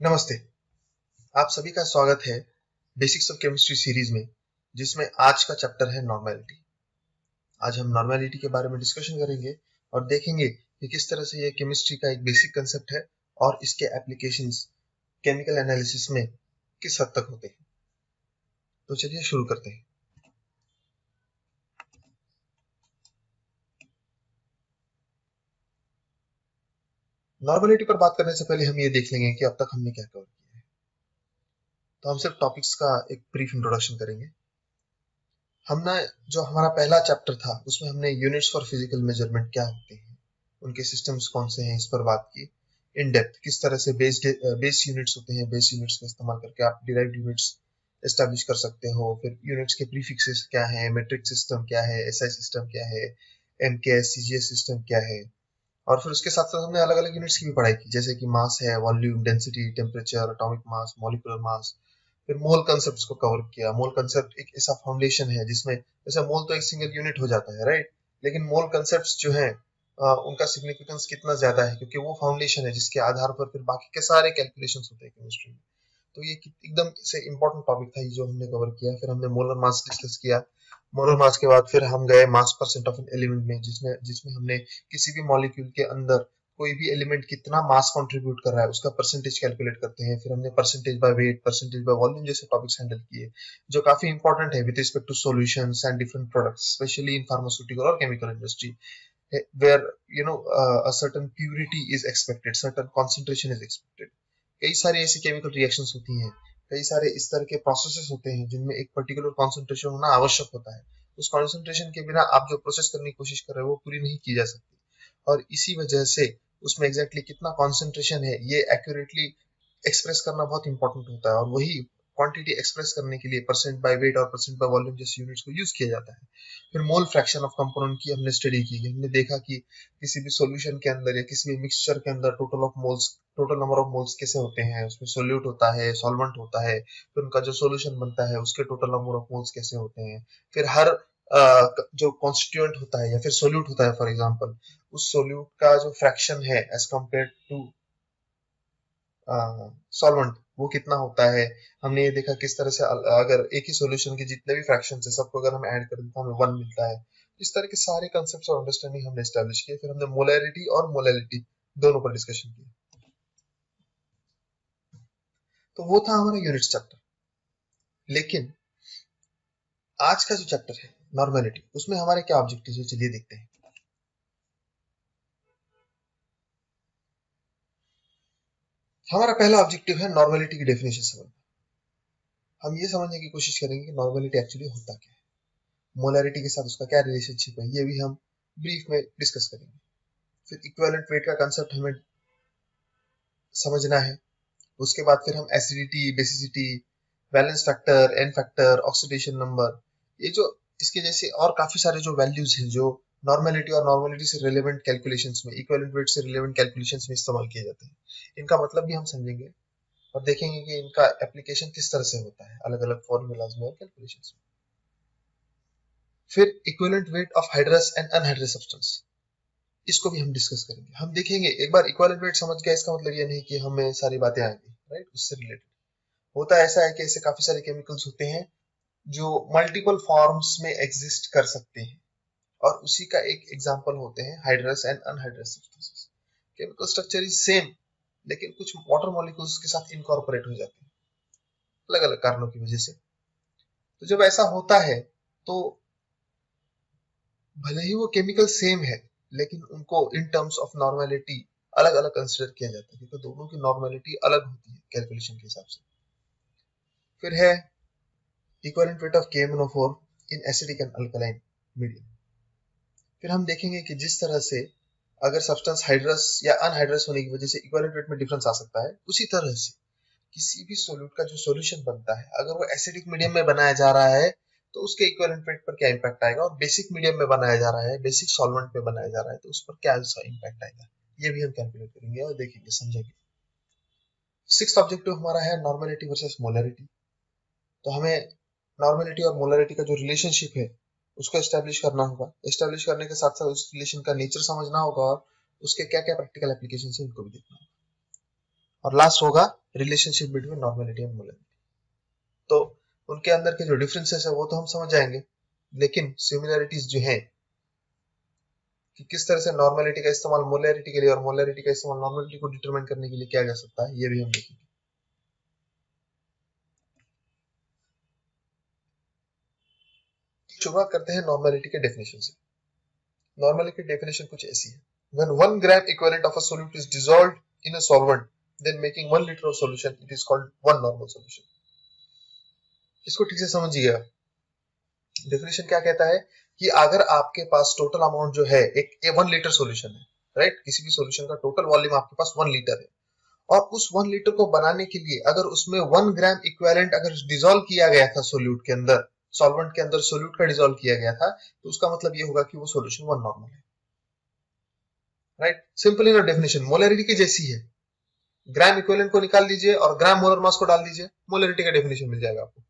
नमस्ते। आप सभी का स्वागत है बेसिक्स ऑफ केमिस्ट्री सीरीज में, जिसमें आज का चैप्टर है नॉर्मेलिटी। आज हम नॉर्मेलिटी के बारे में डिस्कशन करेंगे और देखेंगे कि किस तरह से ये केमिस्ट्री का एक बेसिक कंसेप्ट है और इसके एप्लीकेशंस केमिकल एनालिसिस में किस हद तक होते हैं। तो चलिए शुरू करते हैं। नॉर्मेलिटी पर बात करने से पहले हम ये देख लेंगे कि अब तक हमने क्या कवर किया है। तो हम सिर्फ टॉपिक्स का एक ब्रीफ इंट्रोडक्शन करेंगे। हमने जो हमारा पहला चैप्टर था उसमें हमने यूनिट्स फॉर फिजिकल मेजरमेंट क्या होते हैं, उनके सिस्टम्स कौन से हैं, इस पर बात की इन डेप्थ। किस तरह से बेस यूनिट्स होते हैं, बेस यूनिट्स का इस्तेमाल करके आप डिराइव्ड यूनिट्स एस्टैब्लिश कर सकते हो। फिर यूनिट्स के प्रीफिक्सेस क्या है, मेट्रिक सिस्टम क्या है, एसआई सिस्टम क्या है, एमकेएस सीजीएस सिस्टम क्या है। और फिर उसके साथ साथ हमने अलग अलग यूनिट्स की भी पढ़ाई की, जैसे कि मास है, volume, density, temperature, atomic mass, molecular mass. फिर मोल कंसेप्ट को कवर किया। मोल कंसेप्ट एक ऐसा फाउंडेशन है जिसमें, जैसे मोल तो एक सिंगल यूनिट हो जाता है, राइट, लेकिन मोल कंसेप्ट जो है उनका सिग्निफिकेंस कितना ज्यादा है, क्योंकि वो फाउंडेशन है जिसके आधार पर फिर बाकी के सारे कैलकुलेशंस होते हैं केमिस्ट्री में। तो ये एकदम से इंपॉर्टेंट टॉपिक था, ये जो हमने कवर किया। फिर हमने मोलर मास डिस्कस किया। मोलर मास के बाद फिर हम गए मास परसेंट ऑफ एन एलिमेंट में, जिसमें जिसमें हमने किसी भी मॉलिक्यूल के अंदर कोई भी एलिमेंट कितना मास कंट्रीब्यूट कर रहा है उसका परसेंटेज कैलकुलेट करते हैं। फिर हमने percentage by weight, percentage by volume जैसे टॉपिक्स हैंडल किए, जो काफी इंपॉर्टेंट है with respect to solutions and different products, specially in pharmaceutical और chemical industry, where a certain purity is expected, certain concentration is expected. कई सारी ऐसी chemical reactions होती हैं, कई सारे इस तरह के प्रोसेसेस होते हैं जिनमें एक पर्टिकुलर कॉन्सेंट्रेशन होना आवश्यक होता है। उस कॉन्सेंट्रेशन के बिना आप जो प्रोसेस करने की कोशिश कर रहे हो वो पूरी नहीं की जा सकती, और इसी वजह से उसमें एग्जैक्टली कितना कॉन्सेंट्रेशन है ये एक्यूरेटली एक्सप्रेस करना बहुत इंपॉर्टेंट होता है। और वही क्वांटिटी एक्सप्रेस करने के लिए परसेंट बाय वेट और परसेंट बाय वॉल्यूम जैसे यूनिट्स को यूज किया जाता है। फिर मोल फ्रैक्शन ऑफ कंपोनेंट की हमने स्टडी की। हमने देखा कि किसी भी सॉल्यूशन के अंदर या किसी भी मिक्सचर के अंदर टोटल नंबर ऑफ मोल्स कैसे होते हैं। उसमें सोल्यूट होता है, सॉल्वेंट होता है, फिर उनका जो सॉल्यूशन बनता है उसके टोटल नंबर ऑफ मोल्स कैसे होते हैं। फिर हर जो कॉन्स्टिट्यूएंट होता है या फिर सोल्यूट होता है, फॉर एग्जांपल, उस सोल्यूट का जो फ्रैक्शन है एज कंपेयर टू सॉल्वेंट, वो कितना होता है। हमने ये देखा किस तरह से अगर एक ही सॉल्यूशन के जितने भी फ्रैक्शंस है सबको अगर हम ऐड कर दें तो हमें 1 मिलता है। इस तरह के सारे कांसेप्ट्स और अंडरस्टैंडिंग हमने एस्टैब्लिश किए। फिर हमने मोलैरिटी और मोलैलिटी दोनों पर डिस्कशन किया। तो वो था हमारा यूनिट चैप्टर। लेकिन आज का जो चैप्टर है नॉर्मेलिटी, उसमें हमारे क्या ऑब्जेक्टिव है, चलिए देखते हैं। हमारा पहला ऑब्जेक्टिव है नॉर्मेलिटी की डेफिनेशन समझना। हम ये समझने की कोशिश करेंगे कि नॉर्मेलिटी एक्चुअली होता क्या है, मोलैरिटी के साथ उसका क्या रिलेशनशिप है, ये भी हम ब्रीफ में डिस्कस करेंगे। फिर इक्विवेलेंट वेट का कंसेप्ट हमें समझना है। उसके बाद फिर हम acidity, basicity, balance factor, n factor, oxidation number, ये जो इसके जैसे और काफी सारे जो वैल्यूज हैं जो नॉर्मेलिटी और नॉर्मेलिटी से रिलेवेंट कैलकुलेशंस में, इक्विवेलेंट वेट से रिलेवेंट कैलकुलेशंस में इस्तेमाल किए जाते हैं, इनका मतलब भी हम समझेंगे और देखेंगे कि इनका एप्लीकेशन किस तरह से होता है अलग अलग फॉर्मूलाज में और कैलकुलेशंस में। फिर equivalent weight of hydrous and anhydrous substance, इसको भी हम डिस्कस करेंगे। हम देखेंगे, एक बार इक्विवेलेंट वेट समझ गया इसका मतलब ये नहीं कि हमें सारी बातें आएंगी, राइट, उससे रिलेटेड होता ऐसा है कि ऐसे काफी सारे केमिकल्स होते हैं जो मल्टीपल फॉर्म्स में एग्जिस्ट कर सकते हैं, और उसी का एक एग्जांपल होते हैं hydrous and anhydrous substances. Chemical structure is same, लेकिन कुछ वाटर मॉलिक्यूल्स के साथ इनकॉर्पोरेट हो जाते हैं अलग अलग कारणों की वजह से। तो जब ऐसा होता है तो भले ही वो केमिकल सेम है, लेकिन उनको इन टर्म्स ऑफ नॉर्मेलिटी अलग अलग कंसिडर किया जाता है, क्योंकि दोनों की नॉर्मेलिटी अलग होती है कैलकुलेशन के हिसाब से। फिर है equivalent weight of KMnO4 in acidic and alkaline medium. फिर हम देखेंगे कि जिस तरह से अगर सब्सटेंस हाइड्रस या अनहाइड्रस होने की वजह से इक्विवेलेंट वेट में डिफरेंस आ सकता है, उसी तरह से किसी भी सोल्यूट का जो सॉल्यूशन बनता है अगर वो एसिडिक मीडियम में बनाया जा रहा है तो उसके इक्विवेलेंट वेट पर क्या इंपैक्ट आएगा, और बेसिक मीडियम में बनाया जा रहा है, बेसिक सॉल्वेंट में बनाया जा रहा है तो उस पर क्या इंपैक्ट आएगा, ये भी हम कैलकुलेट करेंगे और देखेंगे, समझेंगे। सिक्स्थ ऑब्जेक्टिव हमारा है नॉर्मेलिटी वर्सेस मोलैरिटी। तो हमें नॉर्मेलिटी और मोलैरिटी का जो रिलेशनशिप है उसको एस्टेब्लिश करना होगा। एस्टेब्लिश करने के साथ साथ उस रिलेशन का नेचर समझना होगा और उसके क्या क्या प्रैक्टिकल एप्लीकेशन है उनको भी देखना होगा। और लास्ट होगा relationship between normality and molarity. तो उनके अंदर के जो डिफरेंसेस है वो तो हम समझ जाएंगे, लेकिन सिमिलैरिटीज जो है कि किस तरह से नॉर्मेलिटी का इस्तेमाल मोलैरिटी के लिए और मोलैरिटी का इस्तेमाल नॉर्मेलिटी को डिटरमाइन करने के लिए किया जा सकता है, ये भी हम देखेंगे। शुरुआत करते हैं नॉर्मेलिटी के डेफिनेशन से। नॉर्मेलिटी की डेफिनेशन कुछ ऐसी है, when 1 gram equivalent of a solute is dissolved in a solvent then making 1 liter of solution, it is called one normal solution। इसको ठीक से समझिएगा। डेफिनेशन क्या कहता है कि अगर आपके पास टोटल अमाउंट जो है एक 1 लीटर सॉल्यूशन है, राइट, किसी भी सॉल्यूशन का टोटल वॉल्यूम आपके पास 1 लीटर है, और उस 1 लीटर को बनाने के लिए अगर उसमें 1 ग्राम इक्विवेलेंट अगर डिसॉल्व किया गया था सोल्यूट के अंदर, सॉल्वेंट के अंदर सोल्यूट का डिसॉल्व किया गया था, तो उसका मतलब ये होगा कि वो सॉल्यूशन वन नॉर्मल है, right. Simple in definition molarity की जैसी है। ग्राम इक्विवेलेंट को निकाल लीजिए और ग्राम मोलर मास को डाल दीजिए, मोलैरिटी का डेफिनेशन मिल जाएगा आपको।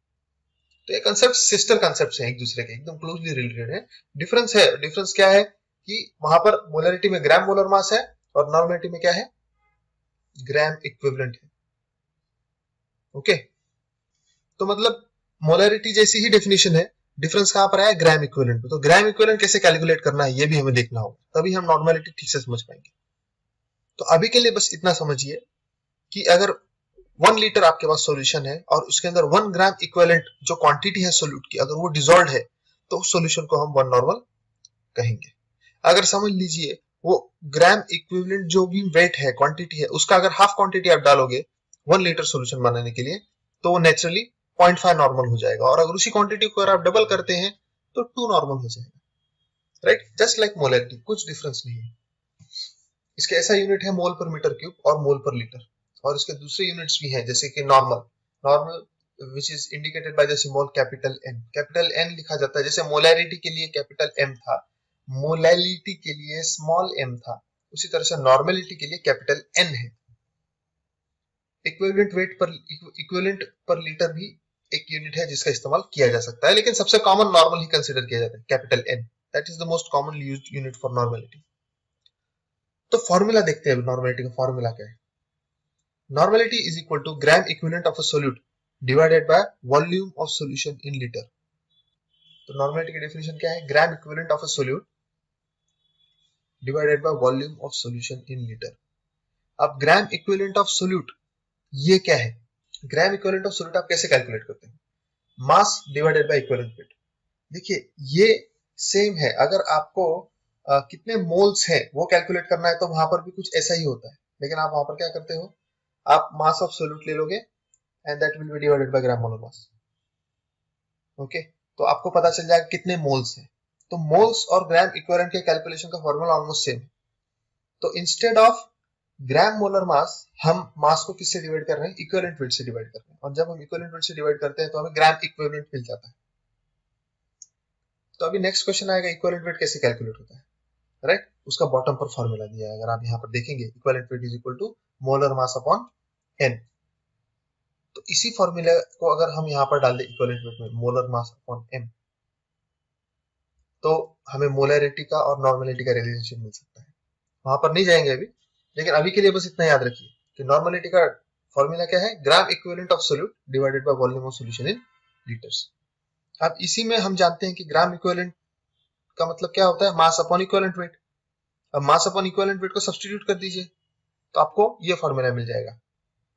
तो ये कंसेप्ट सिस्टर कंसेप्ट्स हैं, एक दूसरे के एकदम क्लोजली रिलेटेड है। डिफरेंस है, डिफरेंस क्या है कि वहां पर मोलैरिटी में ग्राम मोलर मास है और नॉर्मेलिटी में क्या है, ग्राम इक्विवेलेंट है। ओके, तो मतलब मोलैरिटी जैसी ही डेफिनेशन है, डिफरेंस कहां पर है, ग्राम इक्विवेलेंट में। तो ग्राम इक्विवेलेंट कैसे कैलकुलेट करना है ये भी हमें देखना होगा, तभी हम नॉर्मेलिटी ठीक से समझ पाएंगे। तो अभी के लिए बस इतना समझिए कि अगर 1 लीटर आपके पास सॉल्यूशन है और उसके अंदर 1 ग्राम इक्विवेलेंट जो क्वांटिटी है सोल्यूट की, अगर वो डिसॉल्व्ड है तो उस सॉल्यूशन को हम वन नॉर्मल कहेंगे। अगर समझ लीजिए वो ग्राम इक्विवेलेंट जो भी वेट है, क्वांटिटी है, उसका अगर हाफ क्वांटिटी आप डालोगे 1 लीटर सॉल्यूशन बनाने के लिए, तो वो नेचुरली 0.5 नॉर्मल हो जाएगा, और अगर उसी क्वांटिटी को अगर आप डबल करते हैं तो 2 नॉर्मल हो जाएगा, राइट। जस्ट लाइक मोलैरिटी, कुछ डिफरेंस नहीं है। इसके ऐसा यूनिट है मोल पर मीटर क्यूब और मोल पर लीटर, और इसके दूसरे यूनिट्स भी हैं जैसे कि normal which is indicated by the symbol capital N. Capital N लिखा जाता है, जैसे मोलैरिटी के लिए कैपिटल एम था, मोलैलिटी के लिए स्मॉल एम था, उसी तरह से नॉर्मेलिटी के लिए कैपिटल एन है। इक्विवेलेंट वेट पर, इक्विवेलेंट पर लीटर भी एक यूनिट है जिसका इस्तेमाल किया जा सकता है, लेकिन सबसे कॉमन नॉर्मल ही कंसीडर किया जाता है, capital N, that is the most commonly used unit for normality. तो फॉर्मूला देखते हैं, नॉर्मेलिटी का फॉर्मूला क्या है। Normality is equal to gram equivalent of a solute divided by volume of solution in litre. तो नॉर्मेलिटी की definition क्या है, gram equivalent of a solute divided by volume of solution in litre. अब gram equivalent of solute ये क्या है, gram equivalent of solute आप कैसे कैलकुलेट करते हैं, मास डिवाइडेड बाय इक्विवेलेंट वेट। देखिए ये सेम है, अगर आपको कितने मोल्स है वो कैलकुलेट करना है तो वहां पर भी कुछ ऐसा ही होता है, लेकिन आप वहां पर क्या करते हो, आप मास ऑफ सोल्यूट ले लोगे and that will be divided by gram molar mass. Okay, तो आपको पता चल जाएगा कितने मोल्स हैं। तो मोल्स और ग्राम इक्विवेलेंट के कैलकुलेशन का फॉर्मूला ऑलमोस्ट सेम है। तो instead of gram molar mass, हम मास को किससे डिवाइड कर रहे हैं, इक्विवेलेंट वेट से डिवाइड कर रहे हैं, और जब हम इक्विवेलेंट वेट से डिवाइड करते हैं तो हमें ग्राम इक्विवेलेंट मिल जाता है। तो अभी नेक्स्ट क्वेश्चन आएगा, इक्विवेलेंट वेट कैसे कैलकुलेट होता है, राइट। उसका बॉटम पर फॉर्मूला दिया है, अगर आप यहाँ पर देखेंगे, equivalent weight is equal to molar mass upon n. तो इसी फॉर्मूले को अगर हम यहाँ पर डाल दें इक्विवेलेंट वेट में, मोलर मास अपॉन एम, तो हमें मोलैरिटी का और नॉर्मेलिटी का रिलेशनशिप मिल सकता है। वहां पर नहीं जाएंगे अभी, लेकिन अभी के लिए बस इतना याद रखिए कि नॉर्मेलिटी का फॉर्मूला क्या है, gram equivalent of solute divided by volume of solution in litres. अब इसी में हम जानते हैं कि ग्राम इक्विवेलेंट का मतलब क्या होता है, मास अपॉन इक्विवेलेंट वेट। अब मास अपॉन इक्विवेलेंट वेट को सब्स्टिट्यूट कर दीजिए तो आपको ये फॉर्मूला मिल जाएगा,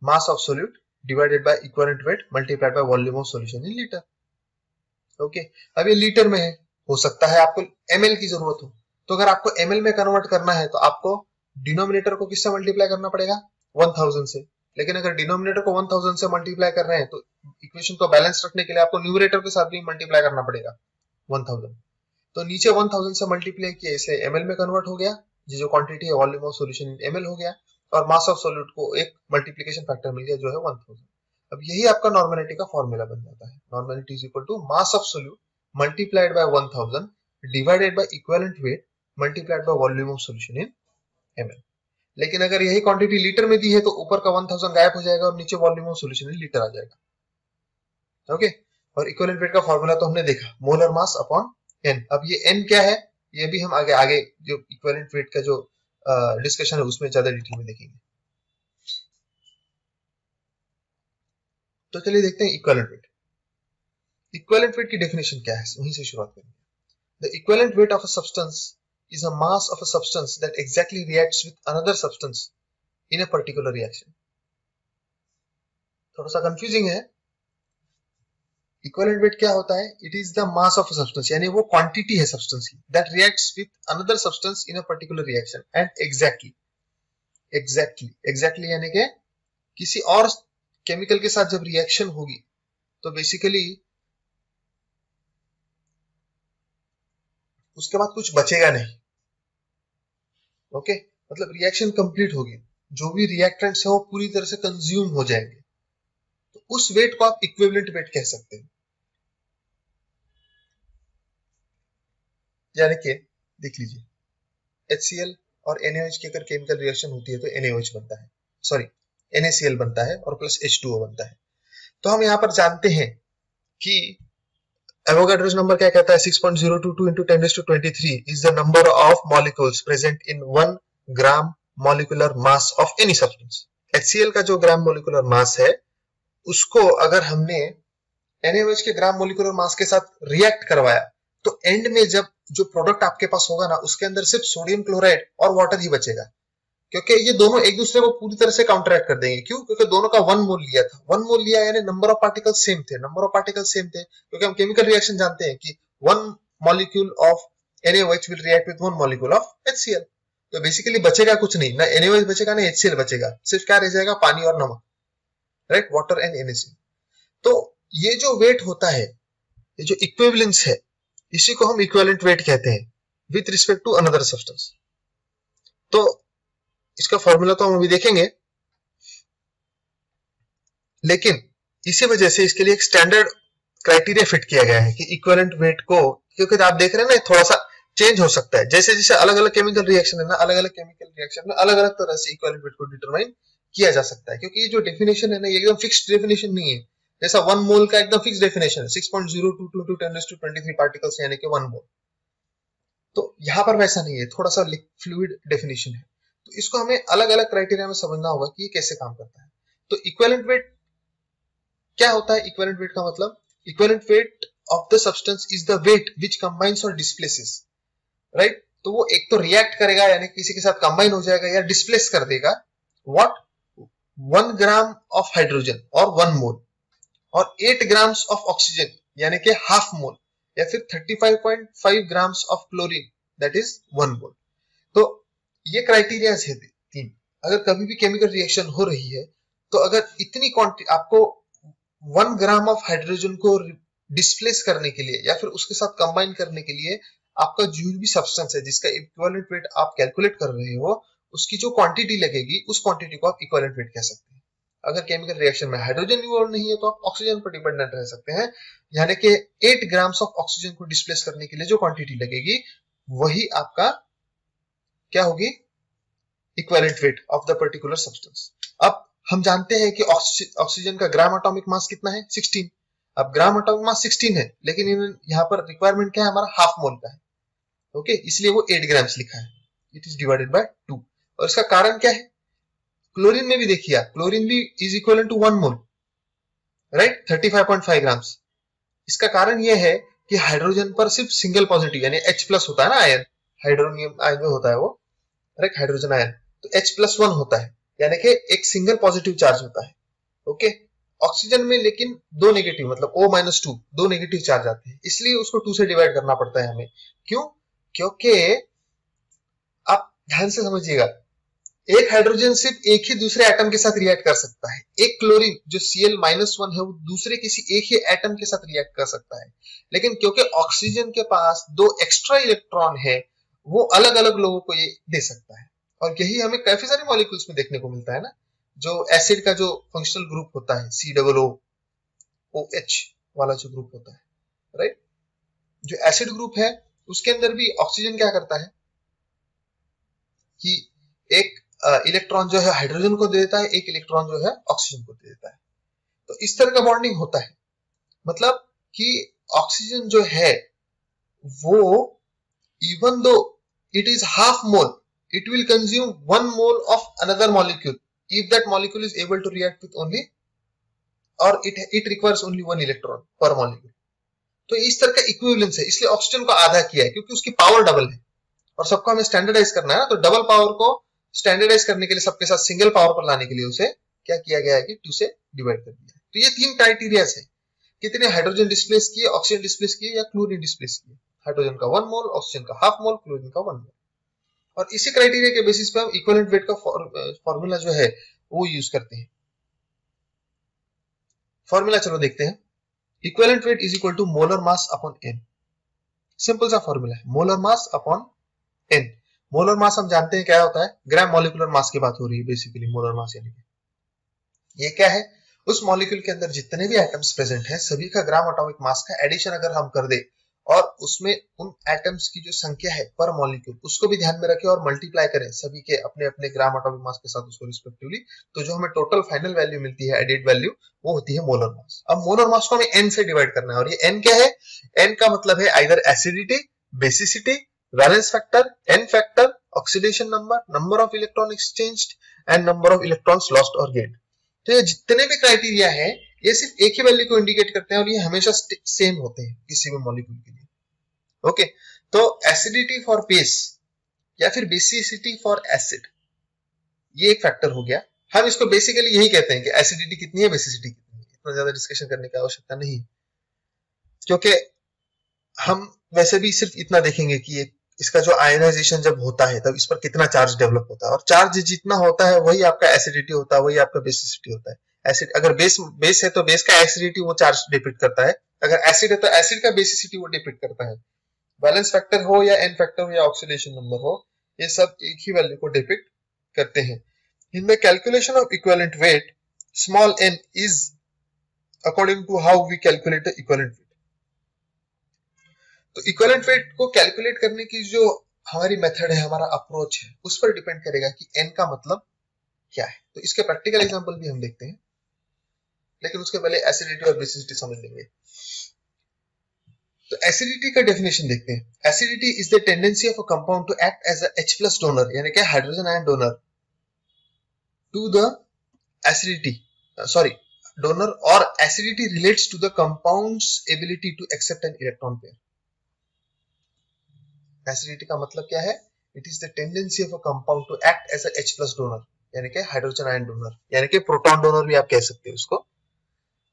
मास of solute divided by equivalent weight multiplied by volume of solution in litre. Okay, अब ये लीटर में है, हो सकता है आपको एमएल की जरूरत हो, तो अगर आपको एमएल में कन्वर्ट करना है तो आपको डिनोमिनेटर को किससे मल्टीप्लाई करना पड़ेगा, 1000 से। लेकिन अगर डिनोमिनेटर को 1000 से मल्टीप्लाई कर रहे हैं तो इक्वेशन को बैलेंस रखने के लिए आपको न्यूमरेटर के साथ भी मल्टीप्लाई करना पड़ेगा 1000। तो नीचे 1000 से मल्टीप्लाई किया, इसलिए एमएल में कन्वर्ट हो गया, जो क्वांटिटी है volume of solution in ML हो गया, और मास ऑफ सॉल्यूट को एक मल्टीप्लिकेशन फैक्टर मिल गया जो है 1000। अब यही आपका नॉर्मेलिटी का फॉर्मूला बन जाता है, normality is equal to mass of solute multiplied by 1000 divided by equivalent weight multiplied by volume of solution in ml. लेकिन अगर यही क्वांटिटी लीटर में दी है तो ऊपर का 1000 गायब हो जाएगा और नीचे volume of solution in litre आ जाएगा। ओके, और इक्विवेलेंट वेट का फॉर्मूला तो हमने देखा, मोलर मास अपॉन एन। अब ये एन क्या है, ये भी हम आगे आगे जो इक्विवेलेंट वेट का जो डिस्कशन है उसमें ज्यादा डिटेल में देखेंगे। तो चलिए देखते हैं इक्विवेलेंट वेट। इक्विवेलेंट वेट की डेफिनेशन क्या है, वहीं से शुरुआत करेंगे। The equivalent weight of a substance is a mass of a substance that exactly reacts with another substance in a particular reaction. थोड़ा सा कंफ्यूजिंग है। इक्विवेलेंट वेट क्या होता है? It is the mass of a substance, यानी वो quantity है substance की that reacts with another substance in a particular reaction and exactly यानी कि किसी और केमिकल के साथ जब रिएक्शन होगी तो बेसिकली उसके बाद कुछ बचेगा नहीं। ओके, मतलब रिएक्शन कंप्लीट होगी, जो भी रिएक्टेंट्स है वो पूरी तरह से कंज्यूम हो जाएंगे, तो उस वेट को आप इक्विवेलेंट वेट कह सकते हैं। यानी कि देख लीजिए HCl और NaOH की अगर केमिकल रिएक्शन होती है तो NaOH बनता है, सॉरी NaCl बनता है और प्लस H2O बनता है। तो हम यहाँ पर जानते हैं कि एवोगाड्रोस नंबर क्या कहता है? 6.022 into 10⁻23 is the number of molecules present in 1 gram molecular mass of any substance। HCl का जो ग्राम मोलिकुलर मास है उसको अगर हमने NaOH के ग्राम मोलिकुलर मास के साथ रिएक्ट करवाया तो एंड में जब जो प्रोडक्ट आपके पास होगा ना, उसके अंदर सिर्फ सोडियम क्लोराइड और वाटर ही बचेगा, क्योंकि ये दोनों एक दूसरे को पूरी तरह से काउंटरैक्ट कर देंगे। क्यों? क्योंकि दोनों का 1 मोल लिया था, 1 मोल लिया यानी नंबर ऑफ पार्टिकल्स सेम थे, क्योंकि हम केमिकल रिएक्शन जानते हैं कि 1 molecule of NaOH will react with 1 molecule of HCl। तो बेसिकली बचेगा कुछ नहीं, ना NaOH बचेगा ना HCl बचेगा, सिर्फ क्या रह जाएगा? पानी और नमक, राइट, वाटर एंड NaCl। तो ये जो वेट होता है, ये जो इक्विवेलेंस है, इसी को हम इक्विवेलेंट वेट कहते हैं with respect to another substance. तो इसका फॉर्मूला तो हम अभी देखेंगे, लेकिन इसी वजह से इसके लिए एक स्टैंडर्ड क्राइटेरिया फिट किया गया है कि इक्विवेलेंट वेट को, क्योंकि आप देख रहे हैं ना थोड़ा सा चेंज हो सकता है, जैसे जैसे अलग अलग केमिकल रिएक्शन है ना, अलग अलग केमिकल रिएक्शन में अलग अलग तरह से इक्विवेलेंट वेट को डिटरमाइन किया जा सकता है, क्योंकि ये जो डेफिनेशन है ना, ये एकदम फिक्स्ड डेफिनेशन नहीं है। जैसा 1 मोल का एकदम फिक्स डेफिनेशन है 6.022 into 10⁻23 पार्टिकल्स यानी कि 1 मोल, तो यहाँ पर वैसा नहीं है, थोड़ा सा फ्लूइड डेफिनेशन है। तो इसको हमें अलग अलग क्राइटेरिया में समझना होगा कि ये कैसे काम करता है। तो इक्विवेलेंट वेट क्या होता है? इक्विवेलेंट वेट का मतलब equivalent weight of the substance is the weight which combines और डिस्प्लेसेस, राइट। तो वो एक तो रिएक्ट करेगा यानी किसी के साथ कंबाइन हो जाएगा या डिस्प्लेस कर देगा, व्हाट, 1 ग्राम ऑफ हाइड्रोजन और 1 मोल और 8 ग्राम्स ऑफ ऑक्सीजन यानी कि हाफ मोल, या फिर 35.5 grams of chlorine that is 1 मोल। तो ये क्राइटेरिया है 3। अगर कभी भी केमिकल रिएक्शन हो रही है तो अगर इतनी क्वांटिटी आपको 1 ग्राम ऑफ हाइड्रोजन को डिस्प्लेस करने के लिए या फिर उसके साथ कंबाइन करने के लिए आपका जो भी सब्सटेंस है जिसका इक्विवेलेंट वेट आप कैलकुलेट कर रहे हो, उसकी जो क्वांटिटी लगेगी उस क्वांटिटी को आप इक्विवेलेंट वेट कह सकते हैं। अगर केमिकल रिएक्शन में हाइड्रोजन इन्वॉल्व नहीं है तो आप ऑक्सीजन पर डिपेंडेंट रह सकते हैं, यानी कि 8 ग्राम्स ऑफ ऑक्सीजन को डिस्प्लेस करने के लिए जो क्वांटिटी लगेगी वही आपका क्या होगी? Equivalent weight of the particular substance. अब हम जानते हैं कि ऑक्सीजन का ग्राम एटॉमिक मास कितना है? 16। अब ग्राम एटॉमिक मास 16 है, लेकिन यहाँ पर रिक्वायरमेंट क्या है? हमारा हाफ मोल का है, ओके, इसलिए वो 8 ग्राम्स लिखा है, इट इज डिवाइडेड बाय 2। और इसका कारण क्या है? क्लोरीन में भी देखिए, क्लोरीन भी is equivalent to 1 mole, right, 35.5 grams. इसका कारण यह है कि हाइड्रोजन पर सिर्फ सिंगल पॉजिटिव यानी H+ होता है ना, आयन, हाइड्रोनियम आयन में होता है वो, राइट, हाइड्रोजन आयन, तो H+1 होता है, यानी कि एक सिंगल पॉजिटिव चार्ज होता है, ओके। ऑक्सीजन में लेकिन 2 नेगेटिव, मतलब O-2 2 नेगेटिव चार्ज आते हैं, इसलिए उसको 2 से डिवाइड करना पड़ता है हमें। क्यों? क्योंकि आप ध्यान से समझिएगा, एक हाइड्रोजन सिर्फ एक ही दूसरे एटम के साथ रिएक्ट कर सकता है, एक क्लोरीन जो Cl-1 है वो दूसरे किसी एक ही एटम के साथ रिएक्ट कर सकता है, लेकिन क्योंकि ऑक्सीजन के पास 2 एक्स्ट्रा इलेक्ट्रॉन है वो अलग अलग लोगों को ये दे सकता है। और यही हमें काफी सारे मॉलिक्यूल्स में देखने को मिलता है ना, जो एसिड का जो फंक्शनल ग्रुप होता है COOH वाला जो ग्रुप होता है, राइट, जो एसिड ग्रुप है उसके अंदर भी ऑक्सीजन क्या करता है कि एक इलेक्ट्रॉन जो है हाइड्रोजन को दे देता है, एक इलेक्ट्रॉन जो है ऑक्सीजन को दे देता है। तो इस तरह का बॉन्डिंग होता है, मतलब कि ऑक्सीजन जो है वो even though it is half mole, it will consume 1 mole of another molecule if that molecule is able to react with only और इट रिक्वायर्स ओनली 1 इलेक्ट्रॉन पर मॉलिक्यूल। तो इस तरह का इक्विवेलेंस है, इसलिए ऑक्सीजन को आधा किया है क्योंकि उसकी पावर डबल है और सबको हमें स्टैंडर्डाइज करना है ना, तो डबल पावर को स्टैंडर्डाइज करने के लिए सबके साथ सिंगल पावर पर लाने के लिए उसे क्या किया गया है कि 2 से डिवाइड कर दिया। तो ये 3 क्राइटेरिया है, कितने हाइड्रोजन डिस्प्लेस किए, ऑक्सीजन डिस्प्लेस किए या क्लोरीन डिस्प्लेस किए। हाइड्रोजन का 1 मोल, ऑक्सीजन का हाफ मोल, क्लोरीन का 1 मोल। और इसी क्राइटेरिया के बेसिस पे हम इक्विवेलेंट वेट का फॉर्मूला जो है वो यूज करते हैं। फॉर्मूला चलो देखते हैं। Equivalent weight is equal to molar mass upon n. Simple सा फॉर्मूला है, molar mass upon n. Molar mass हम जानते हैं क्या होता है, ग्राम मॉलिक्यूलर मास की बात हो रही है बेसिकली। मोलर मास यानी ये क्या है, उस मॉलिक्यूल के अंदर जितने भी एटम्स प्रेजेंट हैं सभी का ग्राम एटॉमिक मास का एडिशन अगर हम कर दे और उसमें उन एटम्स की जो संख्या है पर मॉलिक्यूल उसको भी ध्यान में रखें और मल्टीप्लाई करें सभी के अपने अपने ग्राम एटॉमिक मास के साथ उसको रिस्पेक्टिवली, तो जो हमें टोटल फाइनल वैल्यू मिलती है, एडेड वैल्यू, वो होती है मोलर मास। अब मोलर मास को हमें एन से डिवाइड करना है और ये एन क्या है, एन का मतलब है either acidity, basicity, valence factor, n factor, oxidation number, number of electron exchanged and number of electrons lost और गेन्ड। तो ये जितने भी क्राइटेरिया है ये सिर्फ एक ही वैल्यू को इंडिकेट करते हैं और ये हमेशा सेम होते हैं किसी भी मॉलिक्यूल के लिए। ओके, तो एसिडिटी फॉर बेस या फिर बेसिसिटी फॉर एसिड, ये एक फैक्टर हो गया। हम इसको बेसिकली यही कहते हैं कि एसिडिटी कितनी है, बेसिसिटी कितनी है। इतना ज्यादा डिस्कशन करने की आवश्यकता नहीं, क्योंकि हम वैसे भी सिर्फ इतना देखेंगे कि इसका जो आयनाइजेशन जब होता है तब इस पर कितना चार्ज डेवलप होता है, और चार्ज जितना होता है वही आपका एसिडिटी होता है, वही आपका बेसिसिटी होता है। एसिड अगर बेस है तो बेस का एसिडिटी वो चार्ज डिपिक्ट करता है, अगर एसिड है तो एसिड का बेसिसिटी वो डिपिक्ट करता है। बैलेंस फैक्टर हो या एन फैक्टर हो या ऑक्सीडेशन नंबर हो, ये सब एक ही वैल्यू को डिपिक्ट करते हैं। In the calculation of equivalent weight, small n is according to how we calculate the equivalent weight. तो इक्विवेलेंट वेट को कैलकुलेट करने की जो हमारी मेथड है, हमारा अप्रोच है, उस पर डिपेंड करेगा कि n का मतलब क्या है। तो इसके प्रैक्टिकल एग्जांपल भी हम देखते हैं, लेकिन उसके पहले एसिडिटी और बेसिसिटी समझ लेंगे। तो एसिडिटी का डेफिनेशन देखते हैं। Acidity is the tendency of a compound to act as a H+ donor, यानी कि hydrogen ion donor to the acidity donor, or acidity relates to the compound's ability to accept an electron pair. Acidity का मतलब क्या है? It is the tendency of a compound to act as a H+ donor, यानी कि hydrogen ion donor, यानी कि proton donor भी आप कह सकते हैं उसको।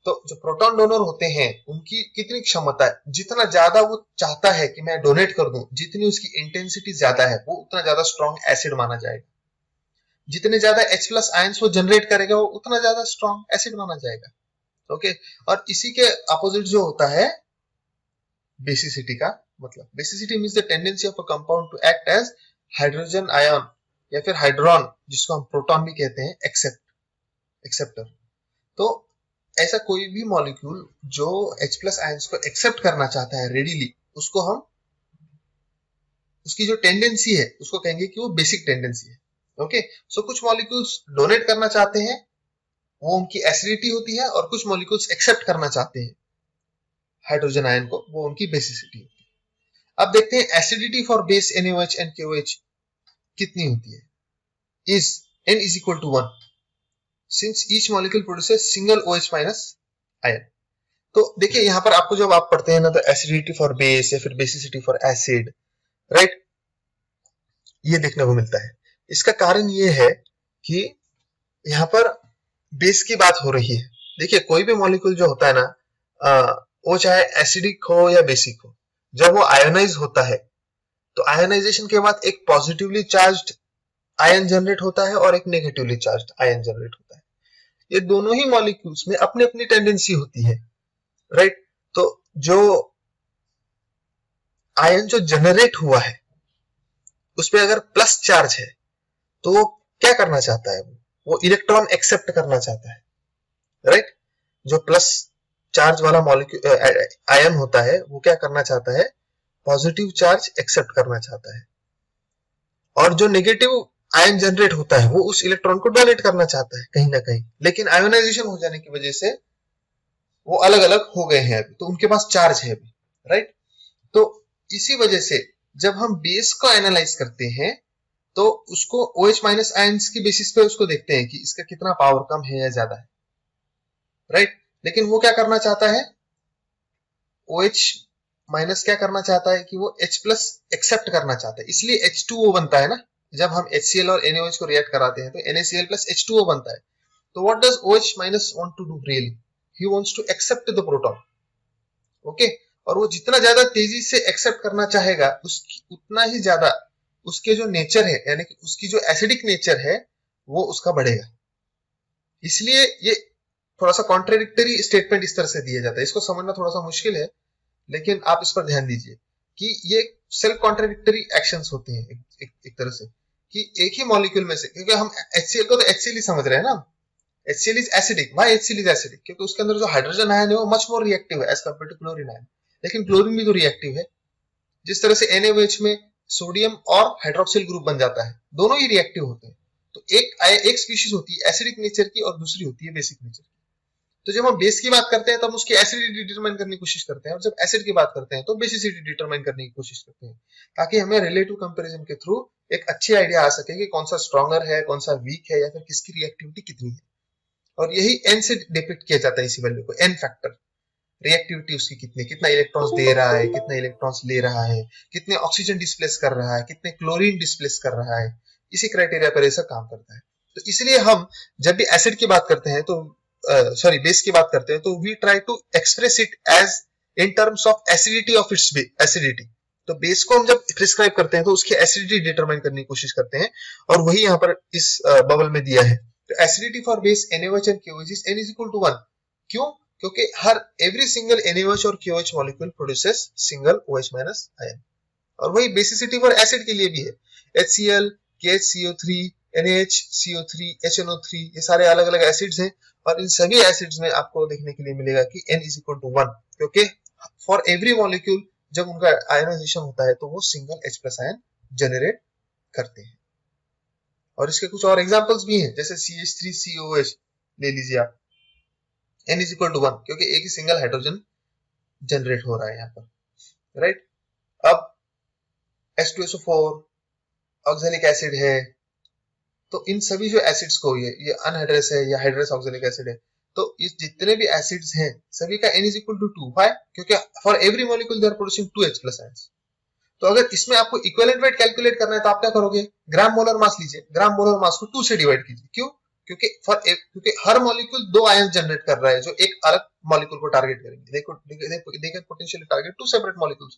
तो जो प्रोटॉन डोनर होते हैं उनकी कितनी क्षमता है, जितना ज्यादा वो चाहता है कि मैं डोनेट कर दूं, जितनी उसकी इंटेंसिटी ज्यादा है वो उतना ज्यादा स्ट्रॉन्ग एसिड माना जाएगा। जितने ज्यादा H+ आयंस वो जनरेट करेगा वो उतना ज्यादा स्ट्रॉन्ग एसिड माना जाएगा। ओके, और इसी के अपोजिट जो होता है बेसिसिटी का मतलब, basicity means the tendency of a compound to act as hydrogen ion या फिर हाइड्रॉन, जिसको हम प्रोटॉन भी कहते हैं, एक्सेप्टर। तो ऐसा कोई भी मॉलिक्यूल जो H+ आयंस को एक्सेप्ट करना चाहता है रेडीली, उसको हम उसकी जो टेंडेंसी है उसको कहेंगे कि वो बेसिक टेंडेंसी है। ओके, सो कुछ मॉलिक्यूल्स डोनेट करना चाहते हैं, वो उनकी एसिडिटी होती है, और कुछ मॉलिक्यूल्स एक्सेप्ट करना चाहते हैं हाइड्रोजन आयन को, वो उनकी बेसिसिटी होती है। अब देखते हैं acidity for base NaOH and KOH कितनी होती है। Is N is equal to 1 since each molecule produces single OH minus ion। तो देखिए यहाँ पर आपको जब आप पढ़ते हैं ना, तो एसिडिटी फॉर बेस या फिर बेसिसिटी फॉर एसिड, राइट, ये देखने को मिलता है। इसका कारण ये है कि यहाँ पर बेस की बात हो रही है। देखिए कोई भी मॉलिक्यूल जो होता है ना, वो चाहे एसिडिक हो या बेसिक हो, जब वो आयोनाइज होता है तो आयोनाइजेशन के बाद एक पॉजिटिवली चार्ज्ड आयन जनरेट होता है और एक नेगेटिवली चार्ज्ड आयन जनरेट होता है। ये दोनों ही मॉलिक्यूल्स में अपनी अपनी टेंडेंसी होती है, राइट। तो जो आयन जो जनरेट हुआ है उस पे अगर प्लस चार्ज है तो वो क्या करना चाहता है, वो इलेक्ट्रॉन एक्सेप्ट करना चाहता है, राइट। जो प्लस चार्ज वाला मॉलिक्यूल आयन होता है वो क्या करना चाहता है, पॉजिटिव चार्ज एक्सेप्ट करना चाहता है, और जो नेगेटिव आयन जनरेट होता है वो उस इलेक्ट्रॉन को डोनेट करना चाहता है कहीं ना कहीं, लेकिन आयोनाइजेशन हो जाने की वजह से वो अलग अलग हो गए हैं अभी, तो उनके पास चार्ज है अभी, राइट। तो इसी वजह से जब हम बेस को एनालाइज करते हैं तो उसको OH माइनस आयंस की बेसिस पे उसको देखते हैं कि इसका कितना पावर कम है या ज्यादा है, राइट। लेकिन वो क्या करना चाहता है, OH माइनस क्या करना चाहता है कि वो H प्लस एक्सेप्ट करना चाहता है, इसलिए H2O बनता है ना। जब हम HCl और NaOH को रिएक्ट कराते हैं तो NaCl प्लस H2O बनता है। तो what does OH minus want to do really, he wants to accept the proton. Okay, और वो जितना ज्यादा तेजी से एक्सेप्ट करना चाहेगा उसकी उतना ही ज्यादा उसके जो नेचर है, यानी कि उसकी जो एसिडिक नेचर है वो उसका बढ़ेगा। इसलिए ये थोड़ा सा कॉन्ट्रेडिक्टरी स्टेटमेंट इस तरह से दिया जाता है। इसको समझना थोड़ा सा मुश्किल है, लेकिन आप इस पर ध्यान दीजिए कि ये सेल्फ कॉन्ट्रेडिक्टरी एक्शंस होते हैं एक तरह से, कि एक ही मॉलिक्यूल में से, क्योंकि हम HCl को तो HCl ही समझ रहे हैं ना, HCl is acidic. Why HCl is acidic? क्योंकि उसके अंदर जो हाइड्रोजन आयन है वो मच मोर रिएक्टिव है as compare to chlorine ion. लेकिन क्लोरीन भी तो रिएक्टिव है। जिस तरह से NaOH में सोडियम और हाइड्रोक्सिल ग्रुप बन जाता है, दोनों ही रिएक्टिव होते हैं। तो एक स्पीशीज होती है एसिडिक नेचर की और दूसरी होती है बेसिक नेचर की। तो जब हम बेस की बात करते हैं तब उसकी एसिडिटी डिटरमाइन करने की कोशिश करते हैं, और जब एसिड की बात करते हैं तो बेसिसिटी डिटरमाइन करने की कोशिश करते हैं, ताकि हमें रिलेटिव कंपैरिजन के थ्रू एक अच्छी आइडिया आ सके कि कौन सा स्ट्रॉन्गर है, कौन सा वीक है, या फिर किसकी रिएक्टिविटी कितनी है। और यही n से डिपिक्ट किया जाता है, इसी वैल्यू को n फैक्टर, रिएक्टिविटी उसकी कितनी, कितना इलेक्ट्रॉन्स दे रहा है, कितना इलेक्ट्रॉन्स ले रहा है, कितने ऑक्सीजन डिस्प्लेस कर रहा है, कितने क्लोरीन डिस्प्लेस कर रहा है। इसी क्राइटेरिया पर ये सब काम करता है। तो इसलिए हम जब भी एसिड की बात करते हैं तो सॉरी बेस की बात करते हैं तो we try to express it as in terms of acidity of its acidity. तो बेस को हम जब प्रिस्क्राइब करते हैं तो उसकी एसिडिटी डिटरमाइन करने की कोशिश करते हैं, और वही यहाँ पर इस बबल में दिया है। तो acidity for base NaOH and KOH is n is equal to 1। क्यों? क्योंकि हर एवरी सिंगल NaOH और KOH molecule produces single OH minus ion. और वही बेसिसिटी फॉर एसिड के लिए भी है। HCl, KHCO3, NaHCO3, HNO3, ये सारे अलग अलग एसिड्स हैं, और इन सभी एसिड्स में आपको देखने के लिए मिलेगा कि n is equal to 1, क्योंकि फॉर एवरी मॉलिक्यूल जब उनका आयनाइजेशन होता है तो वो single H plus ion generate करते हैं। और इसके कुछ और एग्जांपल्स भी हैं, जैसे CH3COOH ले लीजिए आप, n is equal to 1, क्योंकि एक ही सिंगल हाइड्रोजन जनरेट हो रहा है यहाँ पर, राइट। अब H2SO4 ऑक्सैलिक एसिड है, तो इन सभी जो एसिड्स को ये अनहाइड्रस है या हाइड्रस ऑक्सैलिक एसिड है, तो इस जितने भी एसिड्स हैं सभी का n is equal to 2। Why? क्योंकि for every molecule they are producing 2 H plus ions. तो अगर इसमें आपको इक्विवेलेंट वेट कैलकुलेट करना है तो आप क्या करोगे, ग्राम मोलर मास लीजिए, ग्राम मोलर मास को 2 से डिवाइड कीजिए। क्यों? क्योंकि हर मॉलिक्यूल 2 आयन जनरेट कर रहा है जो एक अलग मॉलिक्यूल को टारगेट करेंगे। They can potentially target 2 separate molecules,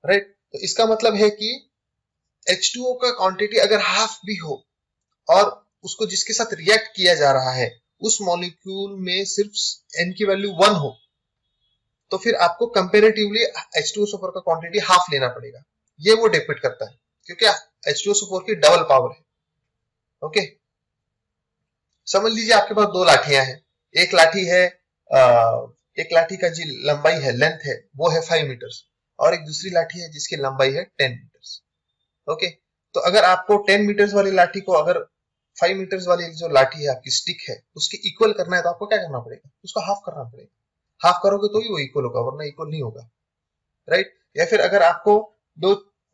right. तो इसका मतलब है कि H2O का क्वांटिटी अगर हाफ भी हो और उसको जिसके साथ रिएक्ट किया जा रहा है उस मॉलिक्यूल में सिर्फ n की वैल्यू 1 हो, तो फिर आपको कंपैरेटिवली H2SO4 का क्वांटिटी हाफ लेना पड़ेगा। ये वो डिपेंड करता है, क्योंकि H2SO4 की डबल पावर है। ओके, समझ लीजिए आपके पास 2 लाठियां हैं। एक लाठी है एक लाठी का जी लंबाई है, लेंथ है, वो है 5 मीटर्स, और एक दूसरी लाठी है जिसकी लंबाई है 10 मीटर्स। ओके, तो अगर आपको 10 मीटर्स वाली लाठी को अगर 5 मीटर्स वाली जो लाठी है आपकी स्टिक है उसके इक्वल करना है तो आपको क्या करना पड़ेगा, उसको हाफ करना पड़ेगा। हाफ करोगे तो ही वो इक्वल होगा, वरना इक्वल नहीं होगा, राइट। या फिर अगर आपको